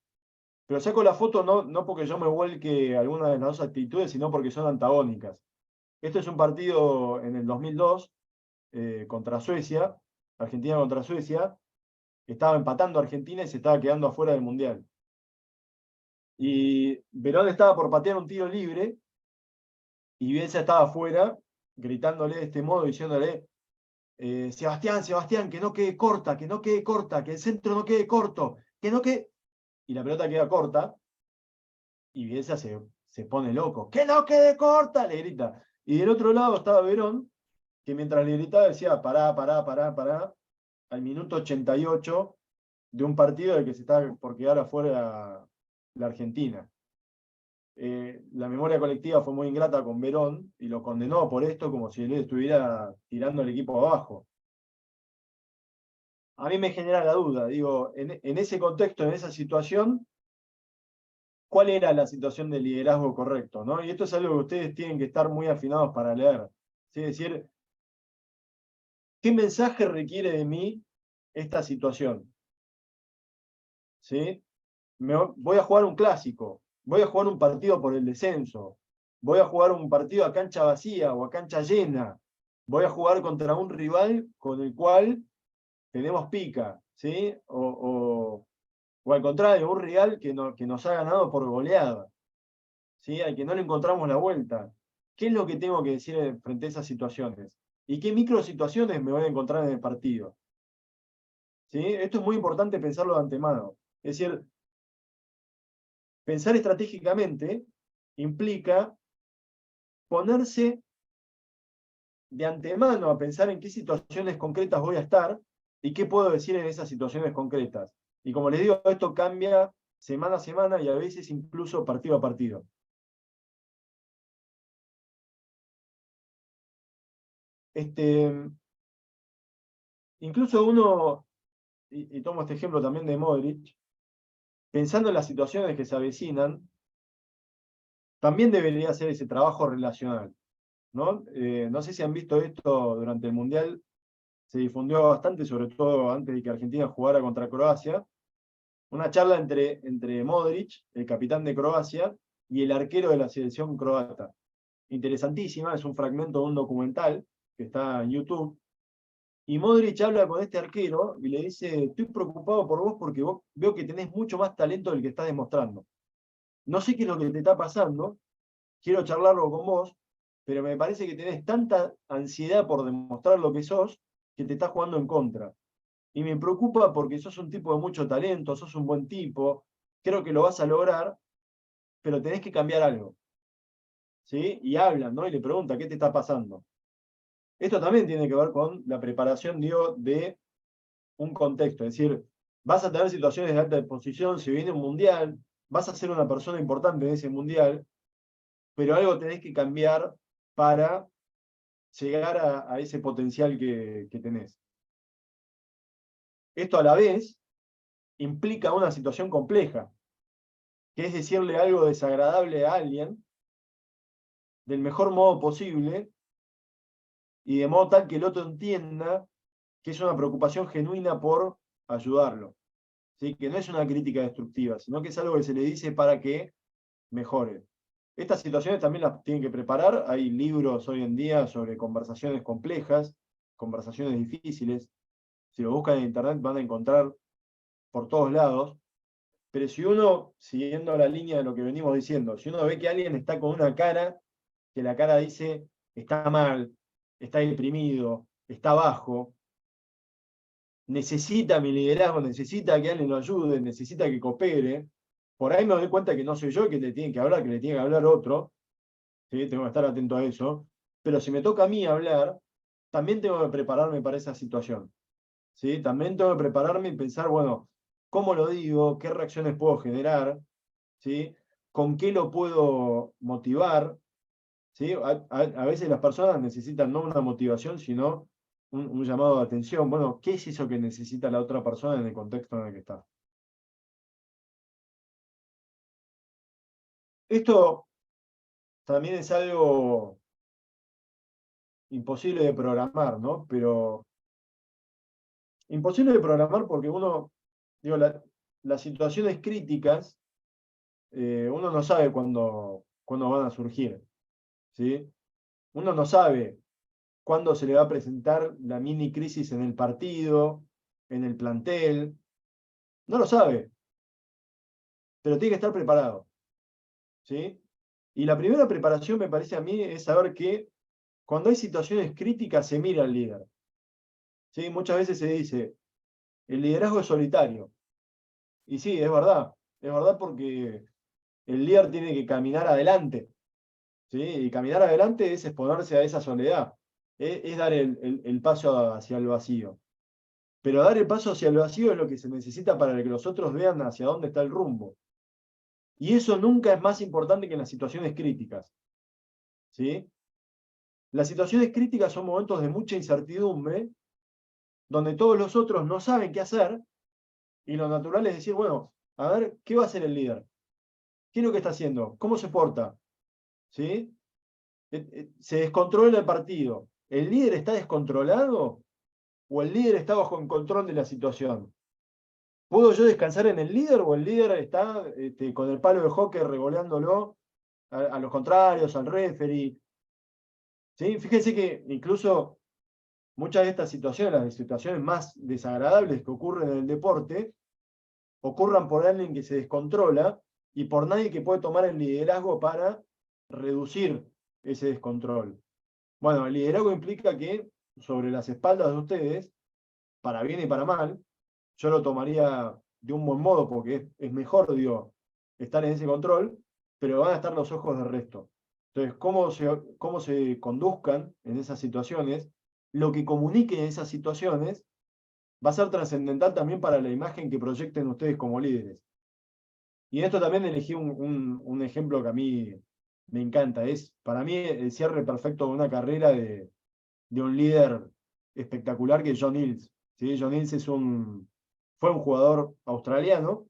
[SPEAKER 4] Pero saco la foto no porque yo me vuelque alguna de las dos actitudes, sino porque son antagónicas. Este es un partido en el 2002 contra Suecia, Argentina contra Suecia. Estaba empatando Argentina y se estaba quedando afuera del Mundial. Y Verón estaba por patear un tiro libre y Bielsa estaba afuera, gritándole de este modo, diciéndole, Sebastián, Sebastián, que no quede corta, que no quede corta, que el centro no quede corto, que no quede... Y la pelota queda corta, y Bielsa se pone loco. ¡Que no quede corta! Le grita. Y del otro lado estaba Verón, que mientras le gritaba decía, pará, pará, pará, pará, al minuto 88 de un partido de que se está por quedar afuera la Argentina. La memoria colectiva fue muy ingrata con Verón y lo condenó por esto como si él estuviera tirando el equipo abajo. A mí me genera la duda, digo, en ese contexto, en esa situación, ¿cuál era la situación de liderazgo correcto? ¿No? Y esto es algo que ustedes tienen que estar muy afinados para leer. ¿Sí? Es decir, ¿qué mensaje requiere de mí esta situación? ¿Sí? Voy a jugar un clásico, voy a jugar un partido por el descenso, voy a jugar un partido a cancha vacía o a cancha llena, voy a jugar contra un rival con el cual tenemos pica, ¿sí? O al contrario, un rival que nos ha ganado por goleada, ¿sí? Al que no le encontramos la vuelta. ¿Qué es lo que tengo que decir frente a esas situaciones? ¿Y qué micro situaciones me voy a encontrar en el partido? ¿Sí? Esto es muy importante pensarlo de antemano. Es decir, pensar estratégicamente implica ponerse de antemano a pensar en qué situaciones concretas voy a estar y qué puedo decir en esas situaciones concretas. Y como les digo, esto cambia semana a semana y a veces incluso partido a partido. Incluso uno, y tomo este ejemplo también de Modric, pensando en las situaciones que se avecinan, también debería hacer ese trabajo relacional. ¿no? No sé si han visto esto durante el Mundial, se difundió bastante, sobre todo antes de que Argentina jugara contra Croacia, una charla entre Modric, el capitán de Croacia, y el arquero de la selección croata. Interesantísima, es un fragmento de un documental que está en YouTube. Y Modric habla con este arquero y le dice, estoy preocupado por vos porque vos veo que tenés mucho más talento del que estás demostrando. No sé qué es lo que te está pasando, quiero charlarlo con vos, pero me parece que tenés tanta ansiedad por demostrar lo que sos que te estás jugando en contra. Y me preocupa porque sos un tipo de mucho talento, sos un buen tipo, creo que lo vas a lograr, pero tenés que cambiar algo. ¿Sí? Y hablan, ¿no? Y le pregunta, ¿qué te está pasando? Esto también tiene que ver con la preparación, digo, de un contexto. Es decir, vas a tener situaciones de alta exposición, si viene un mundial, vas a ser una persona importante en ese mundial, pero algo tenés que cambiar para llegar a ese potencial que tenés. Esto a la vez implica una situación compleja, que es decirle algo desagradable a alguien del mejor modo posible y de modo tal que el otro entienda que es una preocupación genuina por ayudarlo. ¿Sí? Que no es una crítica destructiva, sino que es algo que se le dice para que mejore. Estas situaciones también las tienen que preparar. Hay libros hoy en día sobre conversaciones complejas, conversaciones difíciles. Si lo buscan en internet van a encontrar por todos lados. Pero si uno, siguiendo la línea de lo que venimos diciendo, si uno ve que alguien está con una cara, que la cara dice, está mal, está deprimido, está bajo, necesita mi liderazgo, necesita que alguien lo ayude, necesita que coopere, por ahí me doy cuenta que no soy yo el que le tiene que hablar, que le tiene que hablar otro, ¿sí? Tengo que estar atento a eso, pero si me toca a mí hablar, también tengo que prepararme para esa situación, ¿sí? También tengo que prepararme y pensar, bueno, ¿cómo lo digo? ¿Qué reacciones puedo generar? ¿Sí? ¿Con qué lo puedo motivar? ¿Sí? A veces las personas necesitan no una motivación, sino un llamado de atención. Bueno, ¿qué es eso que necesita la otra persona en el contexto en el que está? Esto también es algo imposible de programar, ¿no? Pero imposible de programar porque uno, digo, las situaciones críticas, uno no sabe cuándo van a surgir, ¿sí? Uno no sabe cuándo se le va a presentar la mini crisis en el partido, en el plantel, no lo sabe, pero tiene que estar preparado, ¿sí? Y la primera preparación, me parece a mí, es saber que cuando hay situaciones críticas se mira al líder, ¿sí? Muchas veces se dice, el liderazgo es solitario. Y sí, es verdad porque el líder tiene que caminar adelante, ¿sí? Y caminar adelante es exponerse a esa soledad, es dar el paso hacia el vacío. Pero dar el paso hacia el vacío es lo que se necesita para que los otros vean hacia dónde está el rumbo. Y eso nunca es más importante que en las situaciones críticas, ¿sí? Las situaciones críticas son momentos de mucha incertidumbre, donde todos los otros no saben qué hacer, y lo natural es decir, bueno, a ver, ¿qué va a hacer el líder? ¿Qué es lo que está haciendo? ¿Cómo se porta? ¿Sí? Se descontrola el partido. ¿El líder está descontrolado o el líder está bajo el control de la situación? ¿Puedo yo descansar en el líder o el líder está con el palo de hockey revoleándolo a los contrarios, al referee? ¿Sí? Fíjense que incluso muchas de estas situaciones, las situaciones más desagradables que ocurren en el deporte, ocurran por alguien que se descontrola y por nadie que puede tomar el liderazgo para reducir ese descontrol. Bueno, el liderazgo implica que sobre las espaldas de ustedes, para bien y para mal, yo lo tomaría de un buen modo porque es mejor, digo, estar en ese control, pero van a estar los ojos del resto. Entonces, cómo se conduzcan en esas situaciones, lo que comuniquen en esas situaciones, va a ser trascendental también para la imagen que proyecten ustedes como líderes. Y en esto también elegí un ejemplo que a mí me encanta. Es para mí el cierre perfecto de una carrera de un líder espectacular que es John Hills. ¿Sí? John Hills fue un jugador australiano,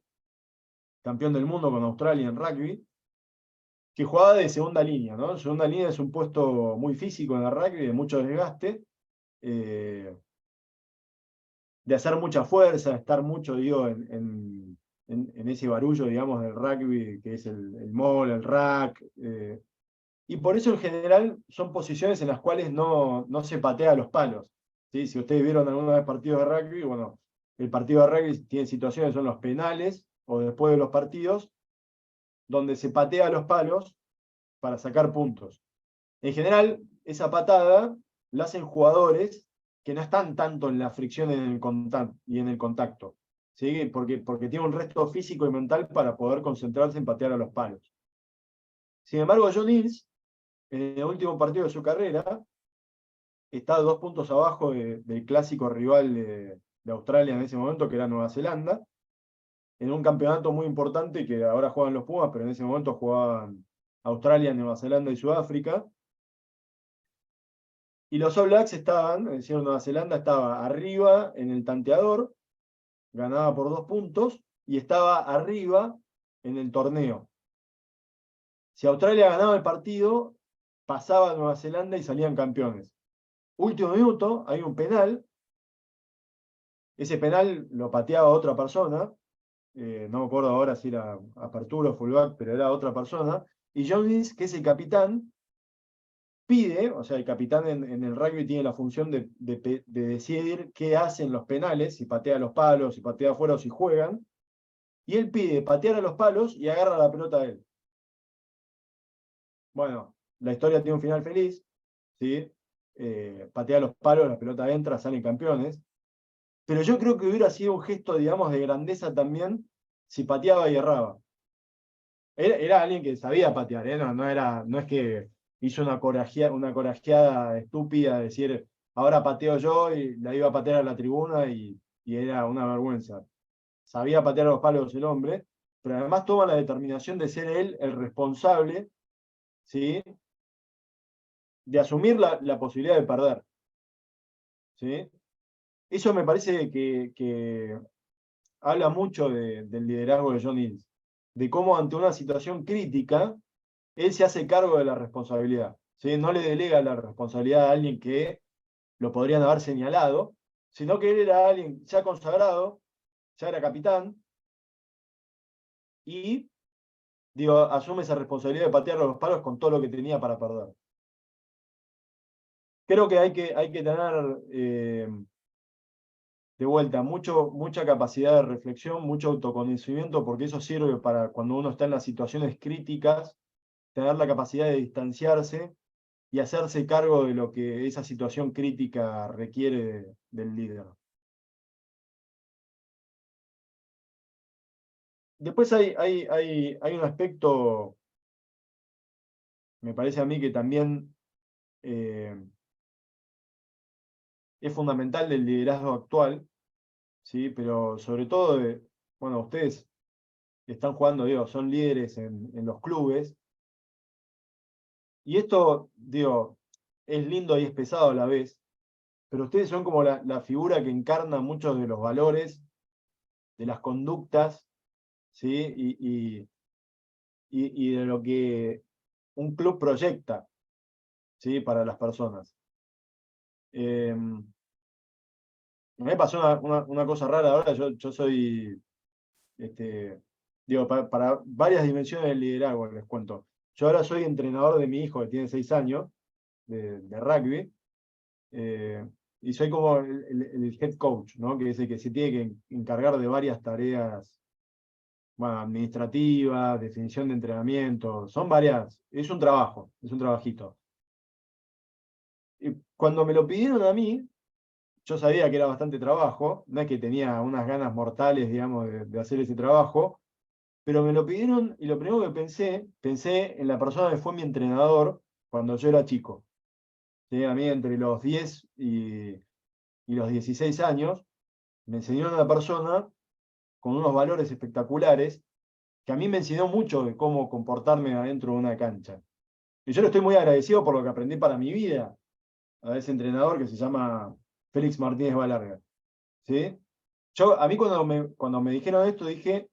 [SPEAKER 4] campeón del mundo con Australia en rugby, que jugaba de segunda línea, ¿no? Segunda línea es un puesto muy físico en el rugby, de mucho desgaste, de hacer mucha fuerza, de estar mucho, digo, en ese barullo, digamos, del rugby, que es el maul, el rack, y por eso en general son posiciones en las cuales no se patea a los palos, ¿sí? Si ustedes vieron alguna vez partidos de rugby, bueno, el partido de rugby tiene situaciones, son los penales, o después de los partidos, donde se patea a los palos para sacar puntos. En general, esa patada la hacen jugadores que no están tanto en la fricción y en el contacto, ¿sí? Porque tiene un resto físico y mental para poder concentrarse en patear a los palos. Sin embargo, John Hills, en el último partido de su carrera, está 2 puntos abajo del clásico rival de Australia en ese momento, que era Nueva Zelanda, en un campeonato muy importante que ahora juegan los Pumas, pero en ese momento jugaban Australia, Nueva Zelanda y Sudáfrica. Y los All Blacks estaban, es decir, Nueva Zelanda estaba arriba en el tanteador, ganaba por 2 puntos, y estaba arriba en el torneo. Si Australia ganaba el partido, pasaba a Nueva Zelanda y salían campeones. Último minuto, hay un penal. Ese penal lo pateaba otra persona. No me acuerdo ahora si era apertura o fullback, pero era otra persona. Y John Ince, que es el capitán, pide, o sea, el capitán en el rugby tiene la función de decidir qué hacen los penales, si patea los palos, si patea afuera o si juegan. Y él pide patear a los palos y agarra la pelota a él. Bueno, la historia tiene un final feliz, ¿sí? Patea los palos, la pelota entra, salen campeones. Pero yo creo que hubiera sido un gesto, digamos, de grandeza también si pateaba y erraba. Era alguien que sabía patear, ¿eh? No es que hizo una corajeada estúpida de decir, ahora pateo yo y la iba a patear a la tribuna y era una vergüenza. Sabía patear a los palos el hombre, pero además toma la determinación de ser él el responsable, ¿sí? De asumir la posibilidad de perder, ¿sí? Eso me parece que habla mucho del liderazgo de John Ince, de cómo ante una situación crítica, él se hace cargo de la responsabilidad, ¿sí? No le delega la responsabilidad a alguien que lo podrían haber señalado, sino que él era alguien ya consagrado, ya era capitán, y digo, asume esa responsabilidad de patear los palos con todo lo que tenía para perder. Creo que hay que tener de vuelta mucha capacidad de reflexión, mucho autoconocimiento, porque eso sirve para cuando uno está en las situaciones críticas, tener la capacidad de distanciarse y hacerse cargo de lo que esa situación crítica requiere del líder. Después hay un aspecto, me parece a mí que también es fundamental del liderazgo actual, ¿sí? Pero sobre todo, bueno, ustedes están jugando, digo, son líderes en los clubes, y esto, digo, es lindo y es pesado a la vez, pero ustedes son como la figura que encarna muchos de los valores, de las conductas, ¿sí? Y de lo que un club proyecta, ¿sí? Para las personas. Me pasó una cosa rara ahora, yo soy, digo, para varias dimensiones del liderazgo, les cuento. Yo ahora soy entrenador de mi hijo que tiene 6 años, de rugby, y soy como el head coach, ¿no? Que es el que se tiene que encargar de varias tareas, bueno, administrativas, definición de entrenamiento, son varias, es un trabajo, es un trabajito. Y cuando me lo pidieron a mí, yo sabía que era bastante trabajo, no es que tenía unas ganas mortales, digamos, de hacer ese trabajo, pero me lo pidieron y lo primero que pensé en la persona que fue mi entrenador cuando yo era chico. ¿Sí? A mí entre los 10 y los 16 años, me enseñó una persona con unos valores espectaculares que a mí me enseñó mucho de cómo comportarme adentro de una cancha. Y yo le estoy muy agradecido por lo que aprendí para mi vida a ese entrenador que se llama Félix Martínez Balarga. ¿Sí? A mí cuando me dijeron esto dije,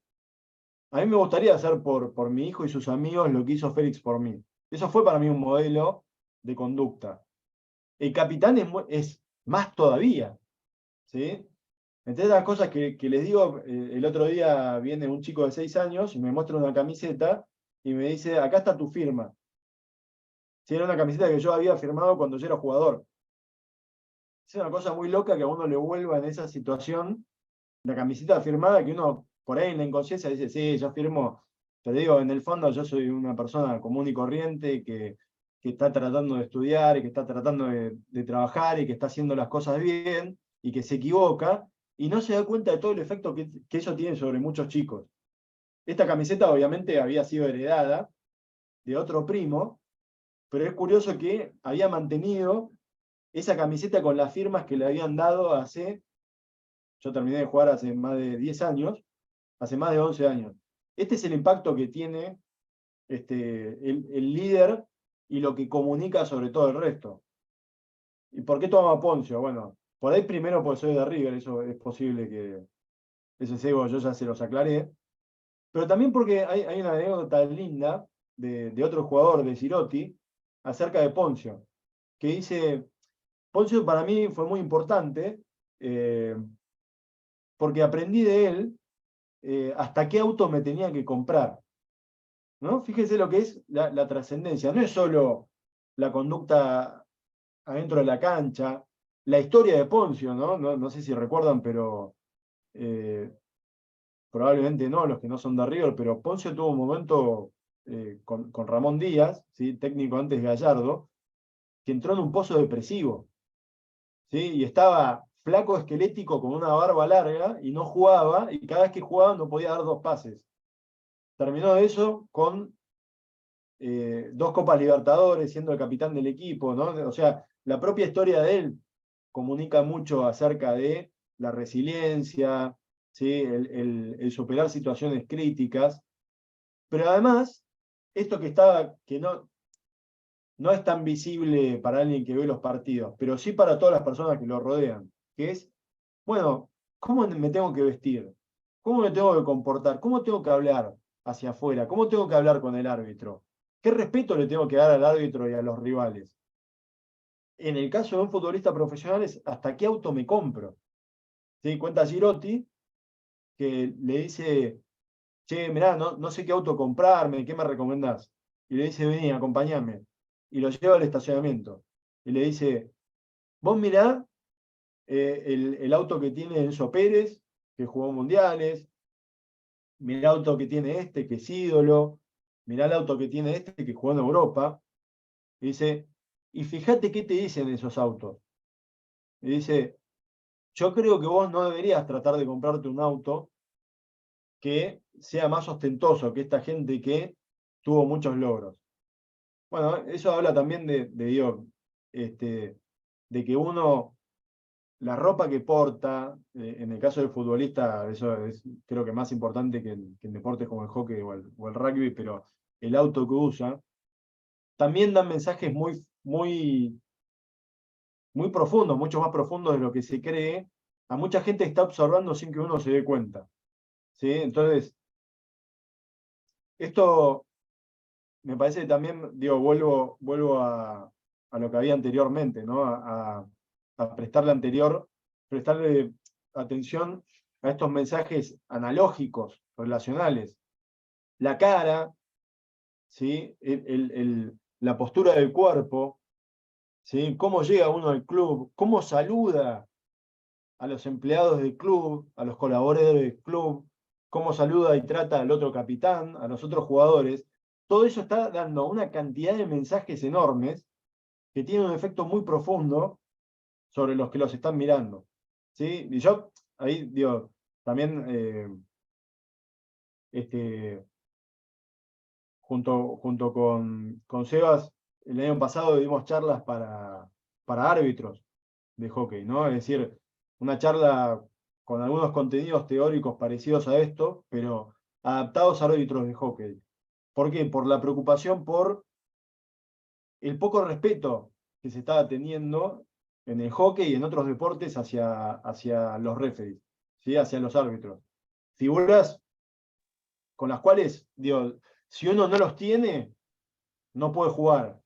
[SPEAKER 4] A mí me gustaría hacer por mi hijo y sus amigos lo que hizo Félix por mí. Eso fue para mí un modelo de conducta. El capitán es más todavía, ¿sí? Entre las cosas que les digo, el otro día viene un chico de 6 años y me muestra una camiseta y me dice, acá está tu firma. Sí, era una camiseta que yo había firmado cuando yo era jugador. Es una cosa muy loca que a uno le vuelva en esa situación, la camiseta firmada, que uno por ahí en la inconsciencia dice, sí, yo firmo, pero digo, en el fondo yo soy una persona común y corriente que está tratando de estudiar y que está tratando de trabajar y que está haciendo las cosas bien y que se equivoca y no se da cuenta de todo el efecto que eso tiene sobre muchos chicos. Esta camiseta obviamente había sido heredada de otro primo, pero es curioso que había mantenido esa camiseta con las firmas que le habían dado yo terminé de jugar hace más de 10 años, hace más de 11 años. Este es el impacto que tiene el líder y lo que comunica sobre todo el resto. ¿Y por qué toma Poncio? Bueno, por ahí primero porque soy de River, eso es posible que ese cebo yo ya se los aclaré, pero también porque hay una anécdota linda de otro jugador, de Girotti, acerca de Poncio, que dice, Poncio para mí fue muy importante, porque aprendí de él hasta qué auto me tenía que comprar. ¿No? Fíjense lo que es la trascendencia. No es solo la conducta adentro de la cancha, la historia de Poncio, ¿no? No sé si recuerdan, pero eh, probablemente no, los que no son de River, pero Poncio tuvo un momento con Ramón Díaz, ¿sí? Técnico antes de Gallardo, que entró en un pozo depresivo, ¿sí? Y estaba flaco, esquelético, con una barba larga, y no jugaba, y cada vez que jugaba no podía dar 2 pases. Terminó eso con 2 Copas Libertadores, siendo el capitán del equipo, ¿no? O sea, la propia historia de él comunica mucho acerca de la resiliencia, ¿sí? El superar situaciones críticas, pero además, esto que no es tan visible para alguien que ve los partidos, pero sí para todas las personas que lo rodean, que es, bueno, ¿cómo me tengo que vestir? ¿Cómo me tengo que comportar? ¿Cómo tengo que hablar hacia afuera? ¿Cómo tengo que hablar con el árbitro? ¿Qué respeto le tengo que dar al árbitro y a los rivales? En el caso de un futbolista profesional es hasta qué auto me compro. ¿Sí? Cuenta Girotti que le dice, che, mirá, no sé qué auto comprarme, ¿qué me recomendás? Y le dice, vení, acompañame. Y lo lleva al estacionamiento. Y le dice, vos mirá el auto que tiene Enzo Pérez, que jugó mundiales, mirá el auto que tiene este, que es ídolo, mirá el auto que tiene este, que jugó en Europa. Y dice, y fíjate qué te dicen esos autos. Y dice, yo creo que vos no deberías tratar de comprarte un auto que sea más ostentoso que esta gente que tuvo muchos logros. Bueno, eso habla también digo, de que uno, la ropa que porta, en el caso del futbolista, eso es creo que más importante que en deportes como el hockey o el rugby, pero el auto que usa, también dan mensajes muy profundos, mucho más profundos de lo que se cree, a mucha gente que está observando sin que uno se dé cuenta. ¿Sí? Entonces, esto me parece que también, digo, vuelvo a lo que había anteriormente, ¿no? A prestarle atención a estos mensajes analógicos, relacionales. La cara, ¿sí? La postura del cuerpo, ¿sí? Cómo llega uno al club, cómo saluda a los empleados del club, a los colaboradores del club, cómo saluda y trata al otro capitán, a los otros jugadores. Todo eso está dando una cantidad de mensajes enormes que tienen un efecto muy profundo sobre los que los están mirando. ¿Sí? Y yo ahí digo, también junto con Sebas, el año pasado dimos charlas para árbitros de hockey, ¿no? Es decir, una charla con algunos contenidos teóricos parecidos a esto, pero adaptados a árbitros de hockey. ¿Por qué? Por la preocupación por el poco respeto que se estaba teniendo en el hockey y en otros deportes hacia los referees, ¿sí? Hacia los árbitros. Figuras con las cuales, digo, si uno no los tiene, no puede jugar.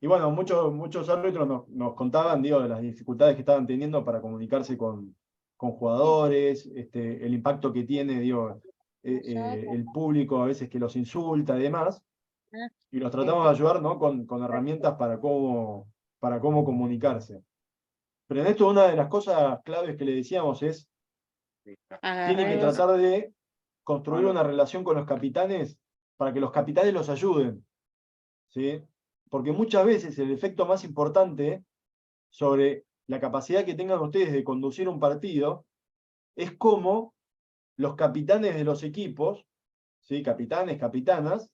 [SPEAKER 4] Y bueno, muchos árbitros nos contaban, digo, de las dificultades que estaban teniendo para comunicarse con jugadores, el impacto que tiene, digo, el público a veces que los insulta y demás, y los tratamos de ayudar, ¿no? con herramientas para cómo comunicarse. Pero en esto una de las cosas claves que le decíamos es, tiene que tratar de construir una relación con los capitanes para que los capitanes los ayuden, ¿sí? Porque muchas veces el efecto más importante sobre la capacidad que tengan ustedes de conducir un partido es cómo los capitanes de los equipos, ¿sí? Capitanes, capitanas,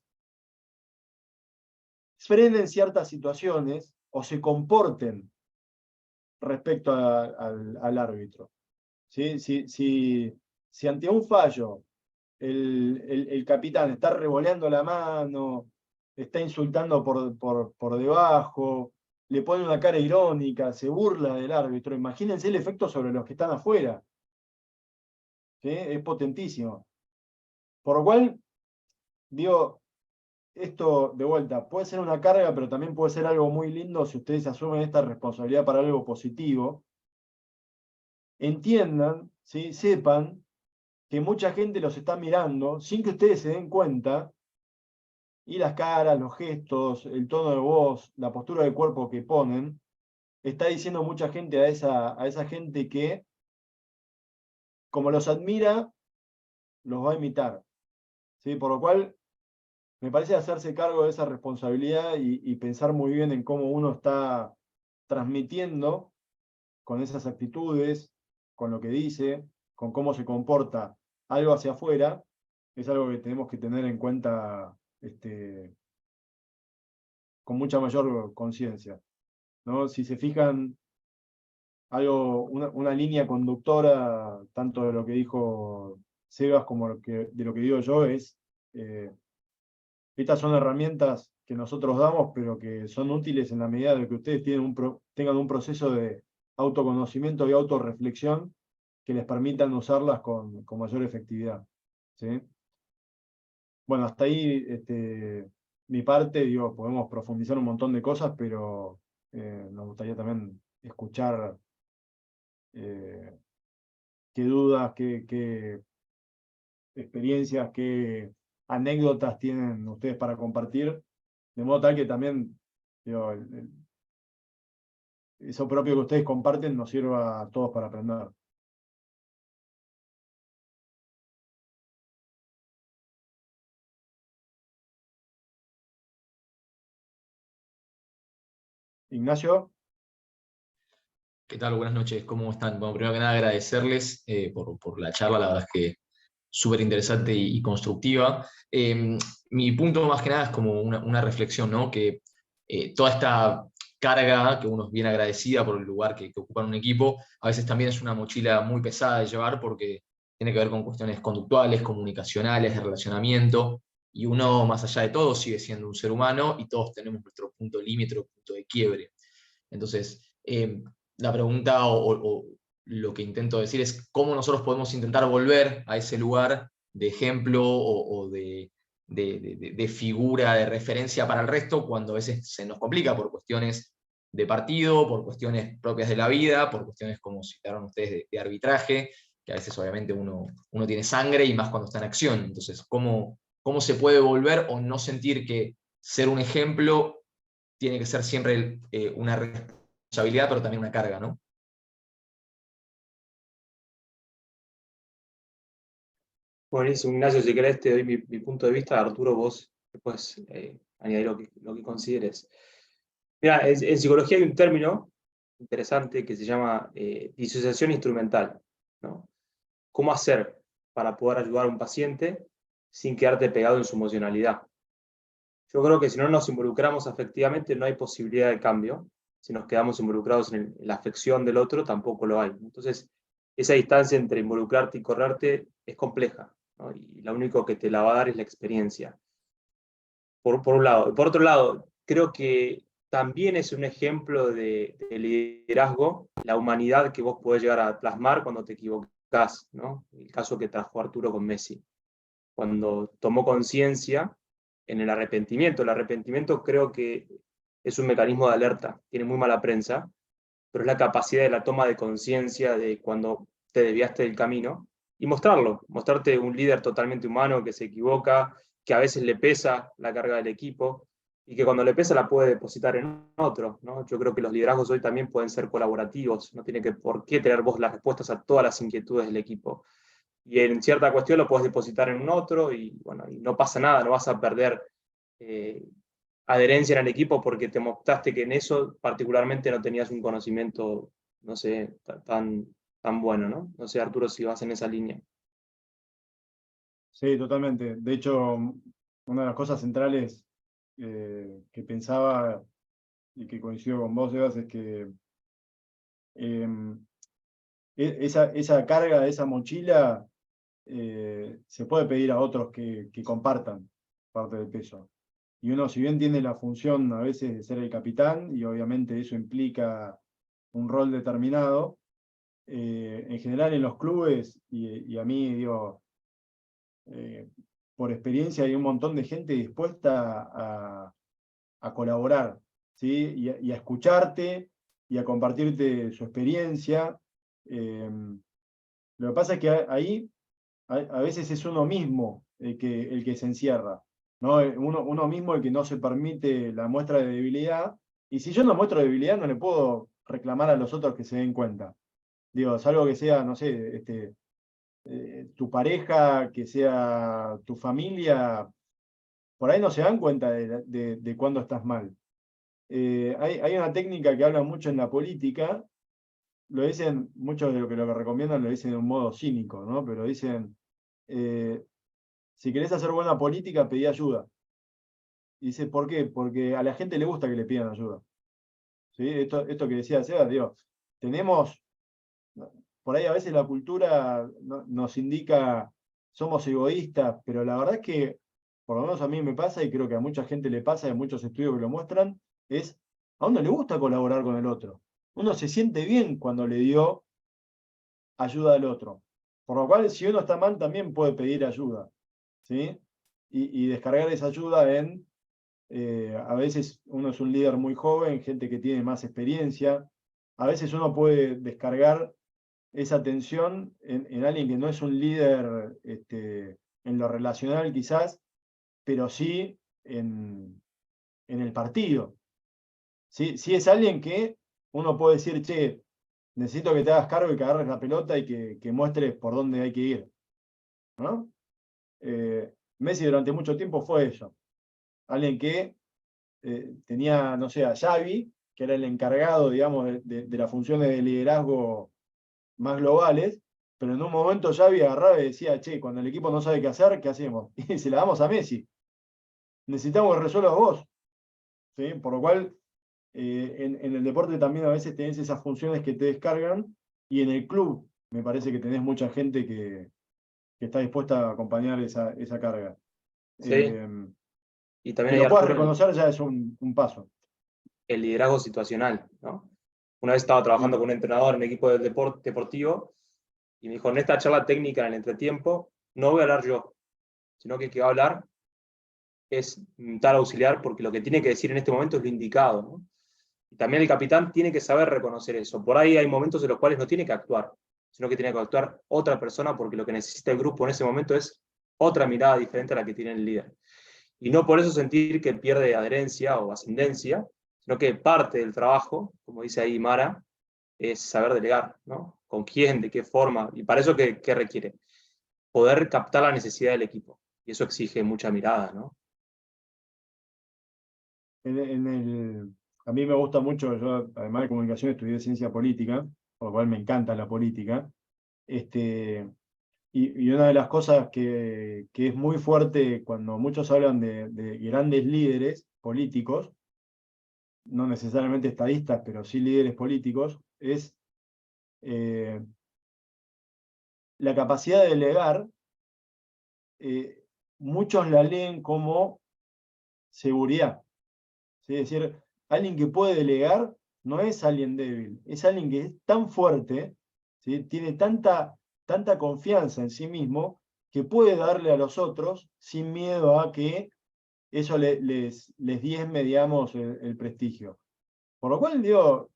[SPEAKER 4] frenen ciertas situaciones o se comporten respecto al árbitro. ¿Sí? Si ante un fallo el capitán está revoleando la mano, está insultando por debajo, le pone una cara irónica, se burla del árbitro, imagínense el efecto sobre los que están afuera. ¿Sí? Es potentísimo. Por lo cual, digo, esto de vuelta puede ser una carga, pero también puede ser algo muy lindo si ustedes asumen esta responsabilidad para algo positivo. Entiendan, ¿sí? Sepan que mucha gente los está mirando sin que ustedes se den cuenta, y las caras, los gestos, el tono de voz, la postura de cuerpo que ponen, está diciendo mucha gente a esa gente que, como los admira, los va a imitar. ¿Sí? Por lo cual, me parece hacerse cargo de esa responsabilidad y pensar muy bien en cómo uno está transmitiendo con esas actitudes, con lo que dice, con cómo se comporta algo hacia afuera, es algo que tenemos que tener en cuenta con mucha mayor conciencia, ¿no? Si se fijan, una línea conductora, tanto de lo que dijo Sebas como de lo que digo yo, es estas son herramientas que nosotros damos, pero que son útiles en la medida de que ustedes tengan un proceso de autoconocimiento y autorreflexión que les permitan usarlas con mayor efectividad. ¿Sí? Bueno, hasta ahí mi parte, digo, podemos profundizar un montón de cosas, pero nos gustaría también escuchar qué dudas, qué experiencias, qué anécdotas tienen ustedes para compartir, de modo tal que también, digo, eso propio que ustedes comparten nos sirva a todos para aprender. Ignacio.
[SPEAKER 5] ¿Qué tal? Buenas noches, ¿cómo están? Bueno, primero que nada agradecerles por la charla, la verdad es que súper interesante y constructiva. Mi punto más que nada es como una reflexión, ¿no? Que toda esta carga, que uno es bien agradecida por el lugar que ocupa en un equipo, a veces también es una mochila muy pesada de llevar porque tiene que ver con cuestiones conductuales, comunicacionales, de relacionamiento, y uno, más allá de todo, sigue siendo un ser humano y todos tenemos nuestro punto límite, nuestro punto de quiebre. Entonces, la pregunta o lo que intento decir es cómo nosotros podemos intentar volver a ese lugar de ejemplo o de figura, de referencia para el resto, cuando a veces se nos complica por cuestiones de partido, por cuestiones propias de la vida, por cuestiones como citaron ustedes de arbitraje, que a veces obviamente uno tiene sangre y más cuando está en acción. Entonces, ¿cómo se puede volver o no sentir que ser un ejemplo tiene que ser siempre una responsabilidad, pero también una carga, ¿no?
[SPEAKER 1] Buenísimo, Ignacio, si querés te doy mi punto de vista, Arturo, vos después añadir lo que consideres. Mira, en psicología hay un término interesante que se llama disociación instrumental, ¿no? ¿Cómo hacer para poder ayudar a un paciente sin quedarte pegado en su emocionalidad? Yo creo que si no nos involucramos afectivamente no hay posibilidad de cambio. Si nos quedamos involucrados en la afección del otro, tampoco lo hay. Entonces, esa distancia entre involucrarte y correrte es compleja, ¿no? Y lo único que te la va a dar es la experiencia. Por un lado. Por otro lado, creo que también es un ejemplo de liderazgo, la humanidad que vos podés llegar a plasmar cuando te equivocás, ¿no? El caso que trajo Arturo con Messi. cuando tomó conciencia en el arrepentimiento. El arrepentimiento creo que es un mecanismo de alerta, tiene muy mala prensa, pero es la capacidad de la toma de conciencia de cuando te desviaste del camino y mostrarlo, mostrarte un líder totalmente humano que se equivoca, que a veces le pesa la carga del equipo y que cuando le pesa la puede depositar en otro, ¿no? Yo creo que los liderazgos hoy también pueden ser colaborativos, no tiene por qué tener vos las respuestas a todas las inquietudes del equipo. Y en cierta cuestión lo puedes depositar en un otro y, bueno, y no pasa nada, no vas a perder adherencia en el equipo porque te mostraste que en eso particularmente no tenías un conocimiento, no sé, tan bueno, ¿no? No sé, Arturo, si vas en esa línea.
[SPEAKER 4] Sí, totalmente. De hecho, una de las cosas centrales que pensaba y que coincido con vos, Sebas, es que esa carga, esa mochila, se puede pedir a otros que compartan parte del peso. Y uno, si bien tiene la función a veces de ser el capitán, y obviamente eso implica un rol determinado, en general en los clubes, y a mí, digo, por experiencia hay un montón de gente dispuesta a colaborar, ¿sí? Y a escucharte y a compartirte su experiencia. Lo que pasa es que ahí a veces es uno mismo el que se encierra, ¿no? Uno mismo el que no se permite la muestra de debilidad, y si yo no muestro debilidad no le puedo reclamar a los otros que se den cuenta. Digo, salvo que sea, no sé, tu pareja, que sea tu familia, por ahí no se dan cuenta de cuándo estás mal. Hay una técnica que habla mucho en la política, lo dicen, muchos de lo que recomiendan lo dicen de un modo cínico, ¿no? Pero dicen, si querés hacer buena política, pedí ayuda. Y dice, ¿por qué? Porque a la gente le gusta que le pidan ayuda. ¿Sí? Esto que decía Seba, digo, tenemos, por ahí a veces la cultura nos indica, somos egoístas, pero la verdad es que, por lo menos a mí me pasa, y creo que a mucha gente le pasa, hay muchos estudios que lo muestran, es, a uno le gusta colaborar con el otro. Uno se siente bien cuando le dio ayuda al otro. Por lo cual, si uno está mal, también puede pedir ayuda, ¿sí? Y descargar esa ayuda en, a veces uno es un líder muy joven, gente que tiene más experiencia, a veces uno puede descargar esa tensión en alguien que no es un líder en lo relacional quizás, pero sí en el partido. Sí es alguien que uno puede decir, che, necesito que te hagas cargo y que agarres la pelota y que muestres por dónde hay que ir, ¿no? Messi durante mucho tiempo fue eso. Alguien que tenía, no sé, a Xavi, que era el encargado, digamos, de las funciones de liderazgo más globales, pero en un momento Xavi agarraba y decía, che, cuando el equipo no sabe qué hacer, ¿qué hacemos? Y se la damos a Messi. Necesitamos que resuelvas vos. ¿Sí? Por lo cual, en el deporte también a veces tenés esas funciones que te descargan, y en el club me parece que tenés mucha gente que está dispuesta a acompañar esa carga.
[SPEAKER 1] Sí. Y también
[SPEAKER 4] Que
[SPEAKER 1] hay,
[SPEAKER 4] lo puedas
[SPEAKER 1] Arturo,
[SPEAKER 4] reconocer ya es un paso.
[SPEAKER 1] el liderazgo situacional, ¿no? Una vez estaba trabajando
[SPEAKER 4] Sí.
[SPEAKER 1] con un entrenador en un equipo del deportivo y me dijo, en esta charla técnica en el entretiempo, no voy a hablar yo, sino que el que va a hablar es tal auxiliar porque lo que tiene que decir en este momento es lo indicado, ¿no? Y también el capitán tiene que saber reconocer eso. Por ahí hay momentos en los cuales no tiene que actuar, sino que tiene que actuar otra persona porque lo que necesita el grupo en ese momento es otra mirada diferente a la que tiene el líder. Y no por eso sentir que pierde adherencia o ascendencia, sino que parte del trabajo, como dice ahí Mara, es saber delegar, ¿no? ¿Con quién, de qué forma? Y para eso, ¿qué requiere? Poder captar la necesidad del equipo. Y eso exige mucha mirada, ¿no?
[SPEAKER 4] A mí me gusta mucho, yo además de comunicación estudié ciencia política, por lo cual me encanta la política. Y una de las cosas que es muy fuerte cuando muchos hablan de grandes líderes políticos, no necesariamente estadistas, pero sí líderes políticos, es la capacidad de delegar. Muchos la leen como seguridad. ¿Sí? Es decir, alguien que puede delegar no es alguien débil, es alguien que es tan fuerte, ¿sí? Tiene tanta confianza en sí mismo, que puede darle a los otros sin miedo a que eso les diezme, digamos, el prestigio. Por lo cual, digo,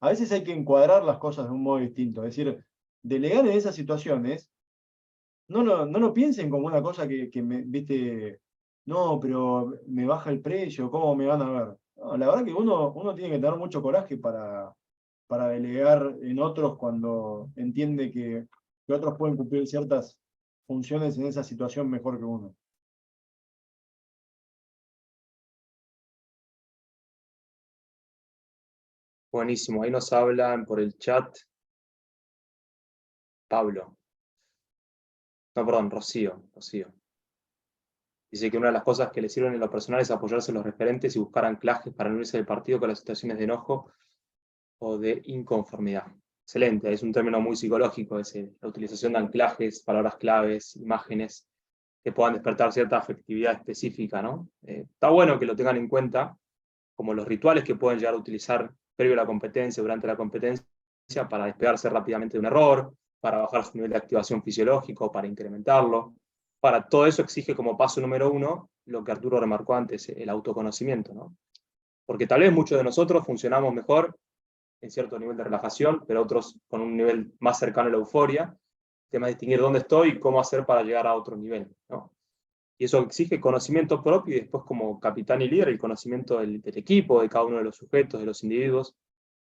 [SPEAKER 4] a veces hay que encuadrar las cosas de un modo distinto. Es decir, delegar en esas situaciones, no lo piensen como una cosa que viste, no, pero me baja el precio, ¿cómo me van a ver? No, la verdad que uno tiene que tener mucho coraje para delegar en otros cuando entiende que otros pueden cumplir ciertas funciones en esa situación mejor que uno.
[SPEAKER 1] Buenísimo, ahí nos hablan por el chat. Pablo. No, perdón, Rocío. Dice que una de las cosas que le sirven en lo personal es apoyarse en los referentes y buscar anclajes para no irse del partido con las situaciones de enojo o de inconformidad. Excelente, es un término muy psicológico ese, la utilización de anclajes, palabras claves, imágenes que puedan despertar cierta afectividad específica, ¿no? Está bueno que lo tengan en cuenta, como los rituales que pueden llegar a utilizar previo a la competencia, durante la competencia, para despegarse rápidamente de un error, para bajar su nivel de activación fisiológico, para incrementarlo. Para todo eso exige como paso número 1 lo que Arturo remarcó antes, el autoconocimiento, ¿no? Porque tal vez muchos de nosotros funcionamos mejor en cierto nivel de relajación, pero otros con un nivel más cercano a la euforia. El tema es distinguir dónde estoy y cómo hacer para llegar a otro nivel, ¿no? Y eso exige conocimiento propio y después como capitán y líder el conocimiento del equipo, de cada uno de los sujetos, de los individuos.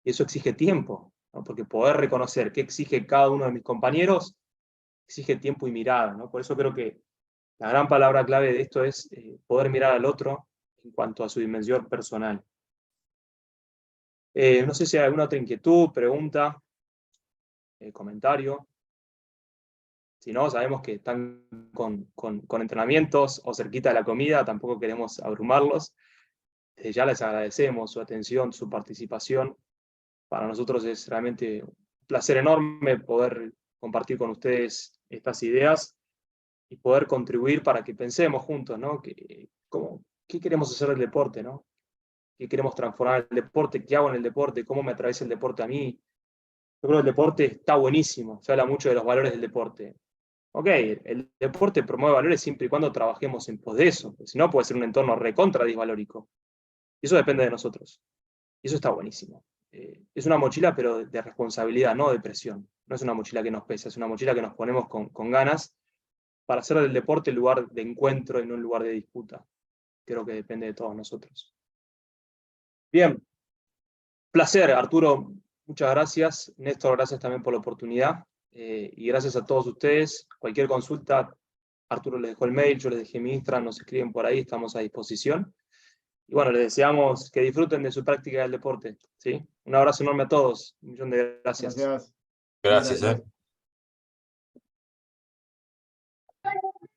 [SPEAKER 1] Y eso exige tiempo, ¿no? Porque poder reconocer qué exige cada uno de mis compañeros exige tiempo y mirada, ¿no? Por eso creo que la gran palabra clave de esto es poder mirar al otro en cuanto a su dimensión personal. No sé si hay alguna otra inquietud, pregunta, comentario. Si no, sabemos que están con entrenamientos o cerquita de la comida, tampoco queremos abrumarlos. Ya les agradecemos su atención, su participación. Para nosotros es realmente un placer enorme poder compartir con ustedes estas ideas y poder contribuir para que pensemos juntos, ¿no? ¿Qué queremos hacer del deporte, ¿no? ¿Qué queremos transformar el deporte? ¿Qué hago en el deporte? ¿Cómo me atraviesa el deporte a mí? Yo creo que el deporte está buenísimo, se habla mucho de los valores del deporte. Ok, el deporte promueve valores siempre y cuando trabajemos en pos de eso, si no puede ser un entorno recontra disvalórico. Y eso depende de nosotros. Y eso está buenísimo. Es una mochila, pero de responsabilidad, no de presión. No es una mochila que nos pesa, es una mochila que nos ponemos con ganas para hacer del deporte el lugar de encuentro y no un lugar de disputa. Creo que depende de todos nosotros. Bien, placer, Arturo. Muchas gracias. Néstor, gracias también por la oportunidad. Y gracias a todos ustedes. Cualquier consulta, Arturo les dejó el mail, yo les dejé mi Instagram, nos escriben por ahí, estamos a disposición. Y bueno, les deseamos que disfruten de su práctica del deporte, ¿sí? Un abrazo enorme a todos. Un millón de gracias.
[SPEAKER 4] Gracias.
[SPEAKER 6] Gracias.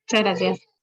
[SPEAKER 2] Muchas gracias.